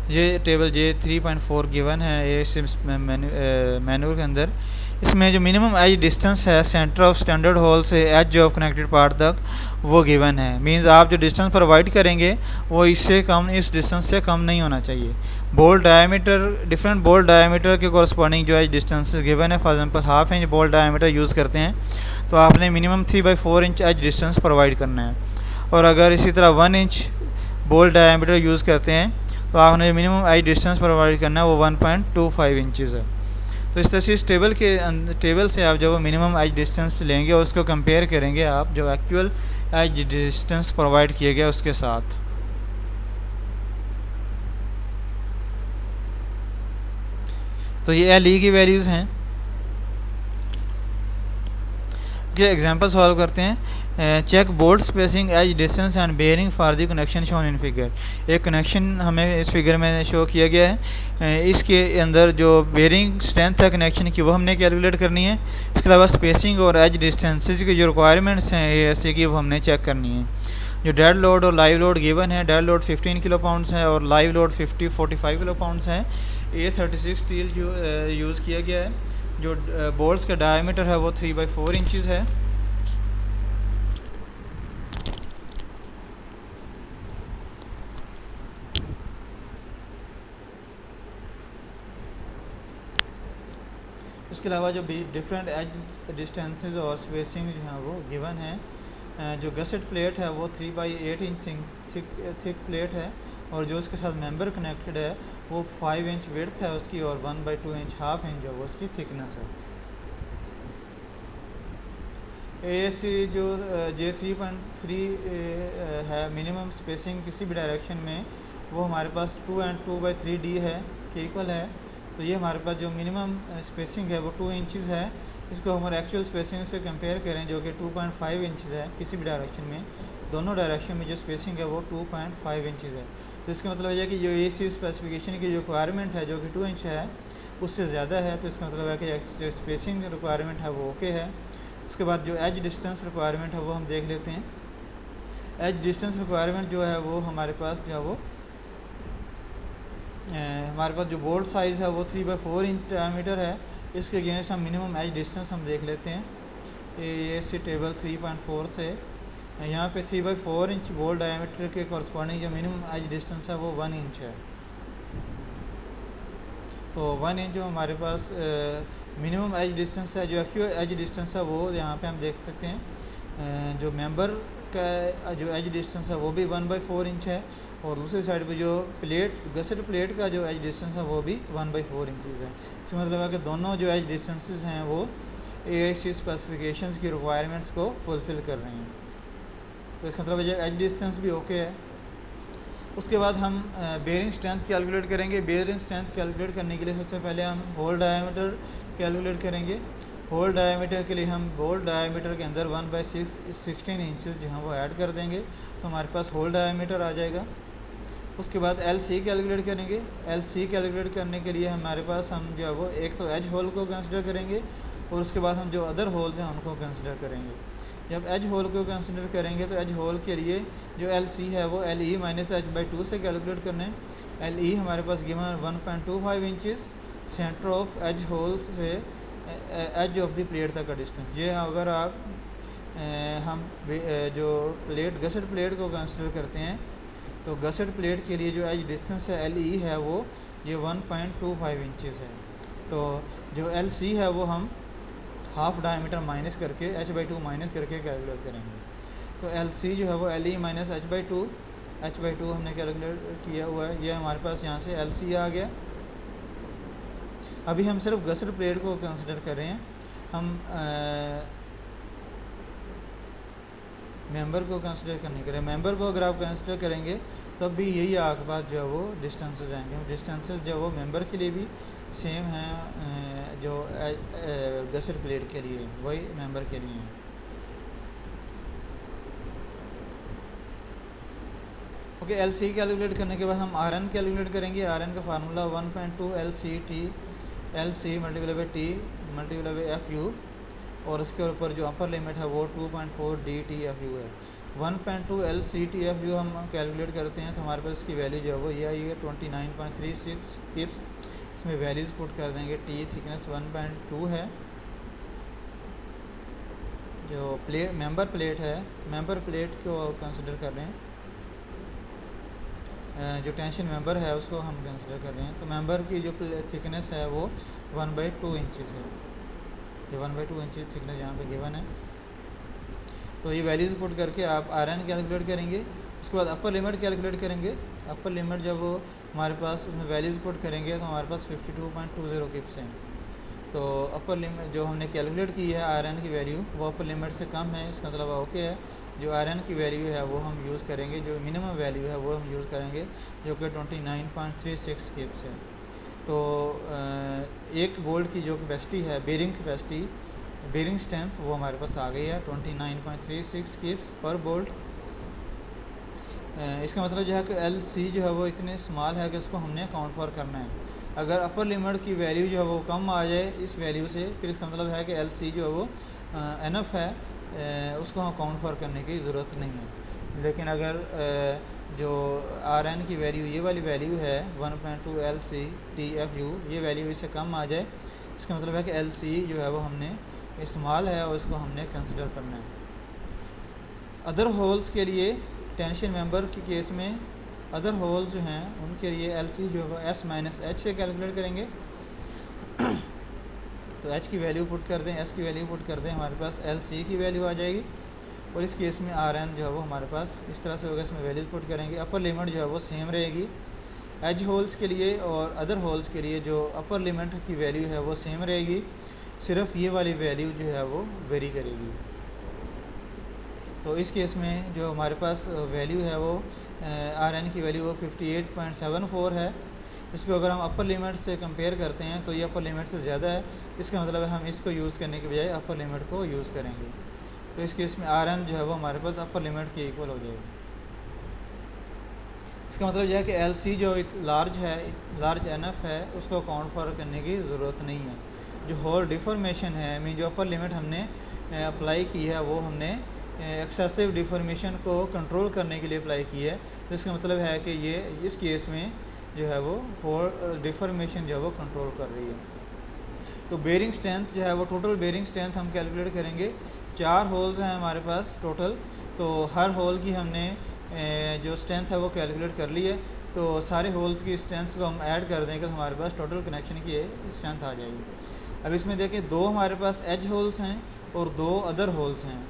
ये टेबल J3.4 गिवन है ASC मैनुअल के अंदर। इसमें जो मिनिमम एज डिस्टेंस है सेंटर ऑफ स्टैंडर्ड होल से एज ऑफ कनेक्टेड पार्ट तक वो गिवन है। मींस आप जो डिस्टेंस प्रोवाइड करेंगे वो इससे कम, इस डिस्टेंस से कम नहीं होना चाहिए। Bolt diameter, different bolt diameter के कॉरस्पॉन्डिंग जो एज डिस्टेंसेस गिवन है, for example 1/2 inch bolt diameter use करते हैं तो आपने minimum 3/4 inch edge distance provide करना है। और अगर इसी तरह 1 इंच बोल्ट डायमीटर यूज़ करते हैं तो आपने मिनिमम एज डिस्टेंस प्रोवाइड करना है वो 1.25 इंचज़ है। तो इस तरह से इस टेबल से आप जब मिनिमम एज डिस्टेंस लेंगे और उसको कंपेयर करेंगे आप जो एक्चुअल एज डिस्टेंस प्रोवाइड किया गया उसके साथ। तो ये LE की वैल्यूज़ हैं। ये एग्जांपल सॉल्व करते हैं। Check bolt spacing edge distance and bearing for the connection shown in figure. एक कनेक्शन हमें इस फिगर में शो किया गया है। इसके अंदर जो बेयरिंग स्ट्रेंथ है कनेक्शन की वो हमने कैलकुलेट करनी है। इसके अलावा स्पेसिंग और एज डिस्टेंसेज की जो रिक्वायरमेंट्स हैं ASC की वो हमने चेक करनी है। जो डेड लोड और लाइव लोड गिवन है, डेड लोड 15 किलो पाउंड्स है और लाइव लोड 45 किलो पाउंड्स है। A36 स्टील जो यूज़ किया गया है। जो बोल्ट्स का डायमीटर है वो 3/4 इंचज़ है। इसके अलावा जो भी डिफरेंट एज डिस्टेंसेस और स्पेसिंग जो है वो गिवन है। जो गसेट प्लेट है वो 3/8 इंच थिक प्लेट है और जो उसके साथ मेंबर कनेक्टेड है वो 5 इंच विड्थ है उसकी और 1/2 इंच, हाफ इंच है वो उसकी थिकनेस है। ASC जो J3.3 है मिनिमम स्पेसिंग किसी भी डायरेक्शन में वो हमारे पास 2 and 2/3D है के इक्वल है। तो ये हमारे पास जो मिनिमम स्पेसिंग है वो 2 इंचज़ है। इसको हमारे एक्चुअल स्पेसिंग से कंपेयर करें जो कि 2.5 इंचज़ है। किसी भी डायरेक्शन में, दोनों डायरेक्शन में जो स्पेसिंग है वो 2.5 इंचज़ है। तो इसका मतलब है कि जो ASC स्पेसिफिकेशन की जो रिक्वायरमेंट है जो कि 2 इंच है उससे ज़्यादा है। तो इसका मतलब है कि जो स्पेसिंग रिक्वायरमेंट है वो ओके है। उसके बाद जो एज डिस्टेंस रिक्वायरमेंट है वो हम देख लेते हैं। एज डिस्टेंस रिक्वायरमेंट जो है वो हमारे पास जो है वो हमारे पास जो बोल्ट साइज़ है वो 3/4 इंच डायमीटर है। इसके अगेंस्ट हम मिनिमम एज डिस्टेंस हम देख लेते हैं ASC टेबल 3.4 से। यहाँ पे 3/4 इंच बोल्ट डायमीटर के कॉरस्पॉन्डिंग जो मिनिमम एज डिस्टेंस है वो 1 इंच है। तो 1 इंच जो हमारे पास मिनिमम एज डिस्टेंस है, जो एक्चुअल एज डिस्टेंस है वो यहाँ पे हम देख सकते हैं। जो मेंबर का जो एज डिस्टेंस है वो भी 1/4 इंच है और दूसरी साइड पे जो प्लेट गसेट प्लेट का जो एज डिस्टेंस है वो भी 1/4 इंचज़ है। इसका मतलब है कि दोनों जो एज डिस्टेंसेस हैं वो ASC स्पेसिफिकेशंस की रिक्वायरमेंट्स को फुलफ़िल कर रहे हैं। तो इसका मतलब है एज डिस्टेंस भी ओके है। उसके बाद हम बेयरिंग स्ट्रेंथ कैलकुलेट करेंगे। बेयरिंग स्ट्रेंथ कैलकुलेट करने के लिए सबसे पहले हम होल डायमीटर कैलकुलेट करेंगे। होल डायमीटर के लिए हम होल डायमीटर के अंदर 1/16 इंचज़ जो हैं वो ऐड कर देंगे तो हमारे पास होल डायमीटर आ जाएगा। उसके बाद LC कैलकुलेट करेंगे। LC कैलकुलेट करने के लिए हमारे पास हम जो है वो एक तो एज होल को कंसिडर करेंगे और उसके बाद हम जो अदर होल्स हैं उनको कंसिडर करेंगे। जब एज होल को कंसिडर करेंगे तो एज होल के लिए जो LC है वो LE - h/2 से कैलकुलेट करना है। LE हमारे पास given 1.25 inches centre of edge hole से एज ऑफ द प्लेट तक का डिस्टेंस। ये अगर आप हम जो प्लेट गसेट प्लेट को कंसिडर करते हैं तो गसेट प्लेट के लिए जो एज डिस्टेंस है LE है वो ये 1.25 इंचज़ है। तो जो LC है वो हम हाफ डायमीटर माइनस करके h/2 माइनस करके कैलकुलेट करेंगे। तो LC जो है वो LE - h/2 हमने कैलकुलेट किया हुआ है। ये हमारे पास यहाँ से LC आ गया। अभी हम सिर्फ गसर प्लेट को कंसिडर कर रहे हैं। हम मेंबर को कंसिडर करने के लिए, मेंबर को अगर आप कंसिडर करेंगे तब भी यही आपके पास जो है वो डिस्टेंसेस आएंगे। डिस्टेंसेस जो वो मेंबर के लिए भी सेम हैं जो गसर प्लेट के लिए, वही मेंबर के लिए हैं। ओके, एल सी कैलकुलेट करने के बाद हम आर एन कैलकुलेट करेंगे। आर एन का formula 1.2 L c t, L c multiply by t multiply by F u, और उसके ऊपर जो अपर लिमिट है वो 2.4 डी टी एफ यू है। 1.2 L c t F u हम कैलकुलेट करते हैं तो हमारे पास इसकी वैल्यू जो है वो ये आई है 29.36 किप्स। इसमें वैल्यूज़ पुट कर देंगे। टी थिकनेस 1.2 है। जो मेंबर प्लेट है, मेंबर प्लेट को कंसिडर कर रहे हैं, जो टेंशन मेंबर है उसको हम कंसिडर कर रहे हैं। तो मेंबर की जो थिकनेस है वो 1/2 इंचज़ है। ये 1/2 इंचज़ थिकनेस यहाँ पे गिवन है। तो ये वैल्यूज़ पुट करके आप आर एन कैलकुलेट करेंगे। उसके बाद अपर लिमिट कैलकुलेट करेंगे। अपर लिमिट जब वो हमारे पास उसमें वैल्यूज़ पुट करेंगे तो हमारे पास 52.20 किप्स हैं। तो अपर लिमिट जो हमने कैलकुलेट की है आर एन की वैल्यू वो अपर लिमिट से कम है, इसका मतलब ओके है। जो आर एन की वैल्यू है वो हम यूज़ करेंगे, जो मिनिमम वैल्यू है वो हम यूज़ करेंगे जो कि 29.36 किप्स है। तो एक बोल्ट की जो कैपेसिटी है, बेरिंग कैपेसिटी, बेरिंग स्ट्रेंथ वो हमारे पास आ गई है 29.36 किप्स पर बोल्ट। इसका मतलब जो है कि एल सी जो है वो इतने स्मॉल है कि उसको हमने अकाउंट फॉर करना है। अगर अपर लिमिट की वैल्यू जो है वो कम आ जाए इस वैल्यू से, फिर इसका मतलब है कि एल सी जो है वो एनफ है, उसको हम अकाउंट फॉर करने की ज़रूरत नहीं है। लेकिन अगर जो आर एन की वैल्यू ये वाली वैल्यू है 1.2 L c t F u, ये वैल्यू इससे कम आ जाए, इसका मतलब है कि एल सी जो है वो हमने स्मॉल है और इसको हमने कंसिडर करना है। अदर होल्स के लिए टेंशन मेंबर के केस में अदर होल जो हैं उनके लिए एल सी जो है एस माइनस एच से कैलकुलेट करेंगे। तो एच की वैल्यू पुट कर दें, एस की वैल्यू पुट कर दें, हमारे पास एल सी की वैल्यू आ जाएगी। और इस केस में आर एन जो है वो हमारे पास इस तरह से होगा। इसमें वैल्यूज पुट करेंगे। अपर लिमिट जो है वो सेम रहेगी एज होल्स के लिए, और अदर होल्स के लिए जो अपर लिमिट की वैल्यू है वो सेम रहेगी, सिर्फ ये वाली वैल्यू जो है वो वेरी करेगी। तो इस केस में जो हमारे पास वैल्यू है वो आर एन की वैल्यू वो 58.74 है। इसको अगर हम अपर लिमिट से कंपेयर करते हैं तो ये अपर लिमिट से ज़्यादा है। इसका मतलब है हम इसको यूज़ करने के बजाय अपर लिमिट को यूज़ करेंगे। तो इस केस में आर एन जो है वो हमारे पास अपर लिमिट के इक्वल हो जाएगा। इसका मतलब यह है कि एल सी जो लार्ज है, लार्ज एनफ है, उसको अकाउंट फॉर करने की ज़रूरत नहीं है। जो होल डिफॉर्मेशन है, मीन जो अपर लिमिट हमने अप्लाई की है वो हमने एक्सेसिव डिफॉर्मेशन को कंट्रोल करने के लिए अप्लाई की है। तो इसका मतलब है कि ये इस केस में जो है वो होल डिफॉर्मेशन जो है वो कंट्रोल कर रही है। तो बेरिंग स्ट्रेंथ जो है वो टोटल बेरिंग स्ट्रेंथ हम कैलकुलेट करेंगे। 4 होल्स हैं हमारे पास टोटल, तो हर होल की हमने जो स्ट्रेंथ है वो कैलकुलेट कर ली है। तो सारे होल्स की स्ट्रेंथ को हम ऐड कर देंगे तो हमारे पास टोटल कनेक्शन की स्ट्रेंथ आ जाएगी। अब इसमें देखिए 2 हमारे पास एज होल्स हैं और 2 अदर होल्स हैं।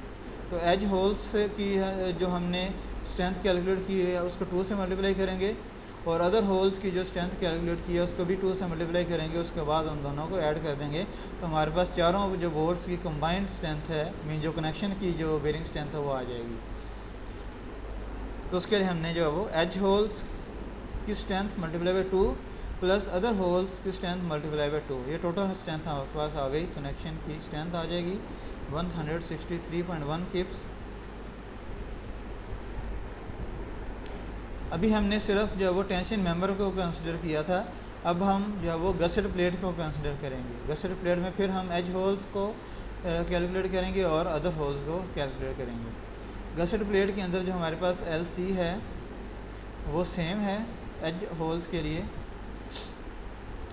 तो एज होल्स की जो हमने स्ट्रेंथ कैलकुलेट की है उसको 2 से मल्टीप्लाई करेंगे, और अदर होल्स की जो स्ट्रेंथ कैलकुलेट की है उसको भी 2 से मल्टीप्लाई करेंगे। उसके बाद उन दोनों को ऐड कर देंगे तो हमारे पास चारों जो बोर्ड्स की कंबाइंड स्ट्रेंथ है, मीन जो कनेक्शन की जो बेरिंग स्ट्रेंथ है वो आ जाएगी। तो उसके लिए हमने जो है वो एज होल्स की strength multiply by 2 plus other holes की स्ट्रेंथ मल्टीप्लाई बाई 2, ये टोटल स्ट्रेंथ हमारे पास आ गई। कनेक्शन की स्ट्रेंथ आ जाएगी 163.1 किप्स। अभी हमने सिर्फ जो है वो टेंशन मेंबर को कंसिडर किया था। अब हम जो है वो गसेट प्लेट को कंसिडर करेंगे। गसेट प्लेट में फिर हम एज होल्स को कैलकुलेट करेंगे और अदर होल्स को कैलकुलेट करेंगे। गसेट प्लेट के अंदर जो हमारे पास एल सी है वो सेम है एज होल्स के लिए।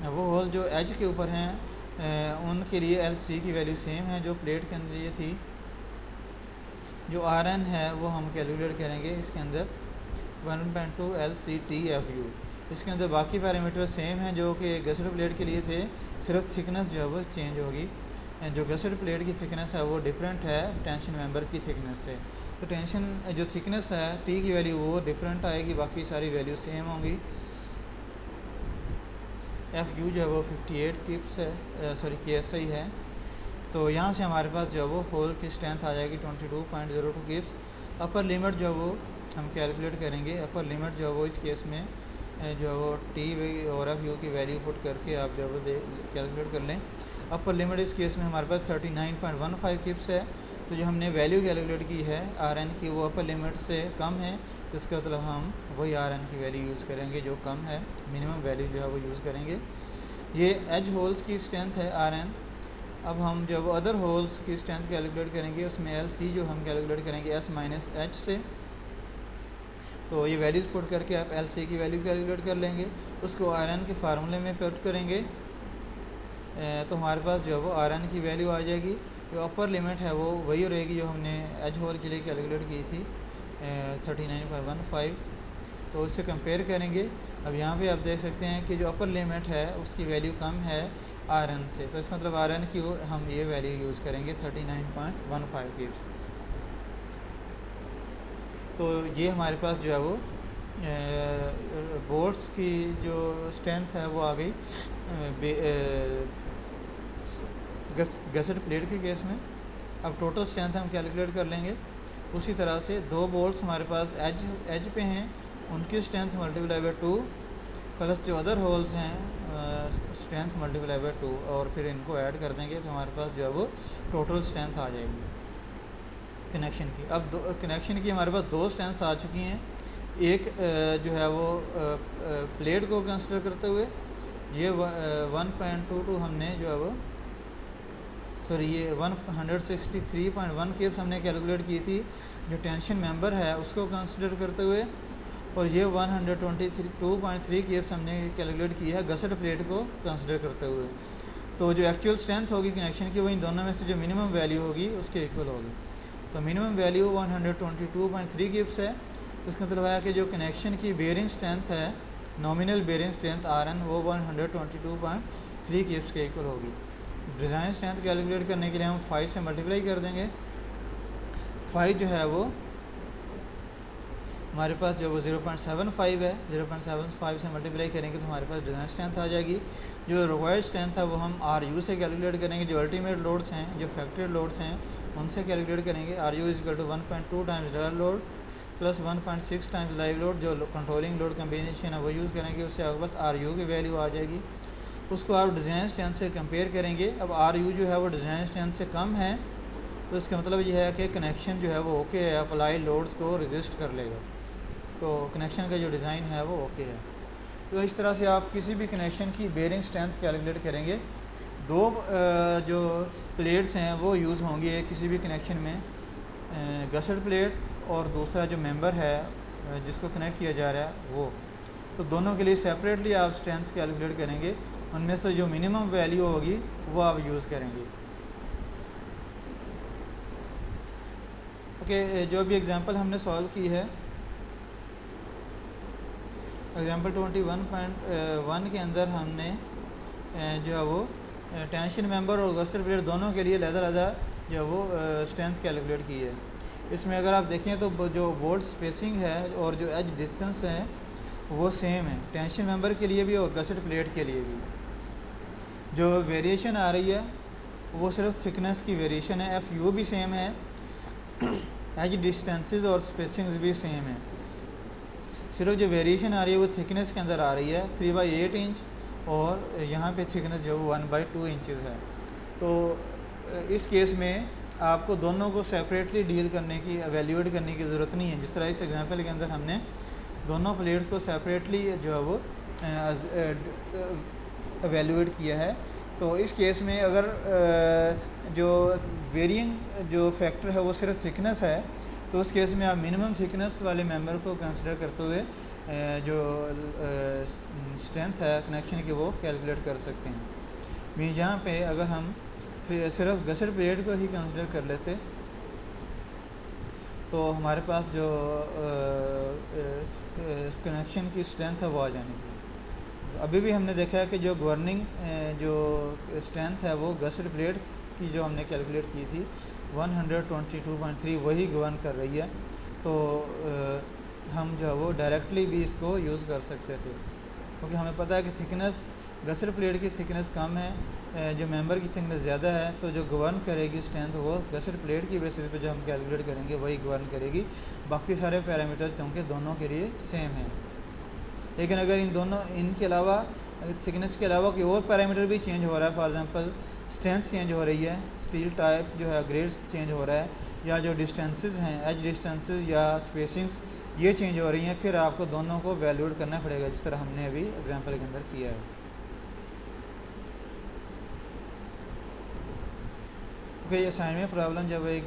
वो होल जो एज के ऊपर हैं उनके लिए एल सी की वैल्यू सेम है जो प्लेट के अंदर ये थी। जो आर एन है वो हम कैलकुलेट करेंगे इसके अंदर 1.2 L c t F u. इसके अंदर बाकी पैरामीटर सेम हैं जो कि गसेट प्लेट के लिए थे, सिर्फ थिकनेस जो है वो चेंज होगी। जो गसेट प्लेट की थिकनेस है वो डिफरेंट है टेंशन मेंबर की थिकनेस से। तो टेंशन जो थिकनेस है टी की वैल्यू वो डिफरेंट आएगी, बाकी सारी वैल्यू सेम होंगी। एफ यू जो है वो 58 किप्स है, सॉरी KSI है। तो यहाँ से हमारे पास जो है वो होल की स्ट्रेंथ आ जाएगी 22.02 किप्स। अपर लिमिट जो है वो हम कैलकुलेट करेंगे। अपर लिमिट जो है वो इस केस में जो है वो टी और एफ यू की वैल्यू पुट करके आप जो है वो कैलकुलेट कर लें। अपर लिमिट इस केस में हमारे पास 39.15 किप्स है। तो जो हमने वैल्यू कैलकुलेट की है आर एन की वो अपर लिमिट से कम है, तो इसका मतलब हम वही आर एन की वैल्यू यूज़ करेंगे जो कम है, मिनिमम वैल्यू जो है वो यूज़ करेंगे। ये एज होल्स की स्ट्रेंथ है आर एन। अब हम जब अदर होल्स की स्ट्रेंथ कैलकुलेट करेंगे उसमें एल सी जो हम कैलकुलेट करेंगे एस माइनस एच से। तो ये वैल्यूज़ पुट करके आप एल सी की वैल्यू कैलकुलेट कर लेंगे, उसको आर एन के फार्मूले में पुट करेंगे तो हमारे पास जो है वो आर एन की वैल्यू आ जाएगी। जो अपर लिमिट है वो वही रहेगी जो हमने एज होल के लिए कैलकुलेट की थी 39.15। तो उससे कंपेयर करेंगे। अब यहाँ पे आप देख सकते हैं कि जो अपर लिमिट है उसकी वैल्यू कम है आर एन से, तो इसका मतलब आर एन की हम ये वैल्यू यूज़ करेंगे 39.15 किप्स। तो ये हमारे पास जो है वो बोर्ड्स की जो स्ट्रेंथ है वो आ गई गसेट प्लेट के केस में। अब टोटल स्ट्रेंथ हम कैलकुलेट कर लेंगे। उसी तरह से दो बोल्ट्स हमारे पास एज पे हैं, उनकी स्ट्रेंथ मल्टीप्लाई बाई 2 प्लस जो अदर होल्स हैं स्ट्रेंथ मल्टीप्लाई बाई 2, और फिर इनको ऐड कर देंगे तो हमारे पास जो है वो टोटल स्ट्रेंथ आ जाएगी कनेक्शन की। अब कनेक्शन की हमारे पास दो स्ट्रेंथ्स आ चुकी हैं। एक जो है वो प्लेट को कंसिडर करते हुए ये 1.22 हमने जो है वो सॉरी ये 163.1 किप्स हमने कैलकुलेट की थी जो टेंशन मेंबर है उसको कंसिडर करते हुए, और ये 122.3 किप्स हमने कैलकुलेट की है गसेट प्लेट को कंसिडर करते हुए। तो जो एक्चुअल स्ट्रेंथ होगी कनेक्शन की वो इन दोनों में से जो मिनिमम वैल्यू होगी उसके इक्वल होगी। तो मिनिमम वैल्यू 122.3 किप्स है। तो इसका मतलब है कि जो कनेक्शन की बेयरिंग स्ट्रेंथ है nominal bearing strength R n वो 122.3 किप्स के इक्वल होगी। डिज़ाइन स्ट्रेंथ कैलकुलेट करने के लिए हम 5 से मल्टीप्लाई कर देंगे। 5 जो है वो हमारे पास जो वो 0.75 है, 0.75 से मल्टीप्लाई करेंगे तो हमारे पास डिज़ाइन स्ट्रेंथ आ जाएगी। जो रिक्वायर्ड स्ट्रेंथ है वो हम आर यू से कैलकुलेट करेंगे। जो अल्टीमेट लोड्स हैं जो फैक्ट्री लोड्स हैं उनसे कैलकुलेट करेंगे। R u is 1.2 times dry load plus 1.6 times live load. जो कंट्रोलिंग लोड कम्बिनेशन है वो यूज़ करेंगे, उससे आपके पास आर यू की वैल्यू आ जाएगी। उसको आप डिज़ाइन स्ट्रेंथ से कंपेयर करेंगे। अब आर यू जो है वो डिज़ाइन स्ट्रेंथ से कम है, तो इसका मतलब ये है कि कनेक्शन जो है वो ओके है, अप्लाई लोड्स को रेजिस्ट कर लेगा। तो कनेक्शन का जो डिज़ाइन है वो ओके है। तो इस तरह से आप किसी भी कनेक्शन की बेयरिंग स्ट्रेंथ कैलकुलेट करेंगे। दो जो प्लेट्स हैं वो यूज़ होंगी किसी भी कनेक्शन में, गसेट प्लेट और दूसरा जो मेंबर है जिसको कनेक्ट किया जा रहा है वो। तो दोनों के लिए सेपरेटली आप स्ट्रेंथ कैलकुलेट करेंगे, उनमें से जो मिनिमम वैल्यू होगी वो आप यूज़ करेंगे। ओके, जो भी एग्जांपल हमने सॉल्व की है, एग्जांपल 21.1 के अंदर हमने जो है वो टेंशन मेंबर और गसेट प्लेट दोनों के लिए अलग-अलग जो है वो स्ट्रेंथ कैलकुलेट की है। इसमें अगर आप देखें तो जो बोर्ड स्पेसिंग है और जो एज डिस्टेंस है वो सेम है टेंशन मेंबर के लिए भी और गसेट प्लेट के लिए भी। जो वेरिएशन आ रही है वो सिर्फ थिकनेस की वेरिएशन है। एफ यू भी सेम है, एज डिस्टेंसेस और स्पेसिंग्स भी सेम है, सिर्फ जो वेरिएशन आ रही है वो थिकनेस के अंदर आ रही है 3/8 इंच, और यहाँ पे थिकनेस जो 1/2 इंचज़ है। तो इस केस में आपको दोनों को सेपरेटली डील करने की एवेल्यूएट करने की ज़रूरत नहीं है। जिस तरह इस एग्जांपल के अंदर हमने दोनों प्लेट्स को सेपरेटली जो है वो एवेल्यूएट किया है। तो इस केस में अगर जो वेरिएंट जो फैक्टर है वो सिर्फ थिकनेस है, तो उस केस में आप मिनिमम थिकनेस वाले मेंबर को कंसिडर करते हुए जो स्ट्रेंथ है कनेक्शन की वो कैलकुलेट कर सकते हैं। भी यहाँ पे अगर हम सिर्फ गसेट प्लेट को ही कंसिडर कर लेते तो हमारे पास जो कनेक्शन की स्ट्रेंथ है वो आ जानी चाहिए। अभी भी हमने देखा है कि जो गवर्निंग जो स्ट्रेंथ है वो गसेट प्लेट की जो हमने कैलकुलेट की थी 122.3 वही गवर्न कर रही है। तो हम जो है वो डायरेक्टली भी इसको यूज़ कर सकते थे, क्योंकि हमें पता है कि थिकनेस गसर प्लेट की थिकनेस कम है, जो मेंबर की थिकनेस ज़्यादा है, तो जो गवर्न करेगी स्ट्रेंथ वो गसर प्लेट की बेसिस पे जो हम कैलकुलेट करेंगे वही गवर्न करेगी। बाकी सारे पैरामीटर क्योंकि दोनों के लिए सेम हैं। लेकिन अगर इनके अलावा थिकनेस के अलावा कोई और पैरामीटर भी चेंज हो रहा है, फॉर एग्जांपल स्ट्रेंथ चेंज हो रही है, स्टील टाइप जो है ग्रेड चेंज हो रहा है, या जो डिस्टेंसेस हैं एज डिस्टेंसेस या स्पेसिंग्स ये चेंज हो रही हैं, फिर आपको दोनों को वैल्यूड करना पड़ेगा जिस तरह हमने अभी एग्जांपल के अंदर किया है। ओके, ये असाइनमेंट प्रॉब्लम जब एक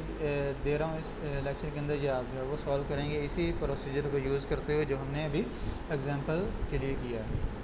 दे रहा हूँ इस लेक्चर के अंदर, ये आप जो है वो सॉल्व करेंगे इसी प्रोसीजर को यूज़ करते हुए जो हमने अभी एग्जांपल के लिए किया है।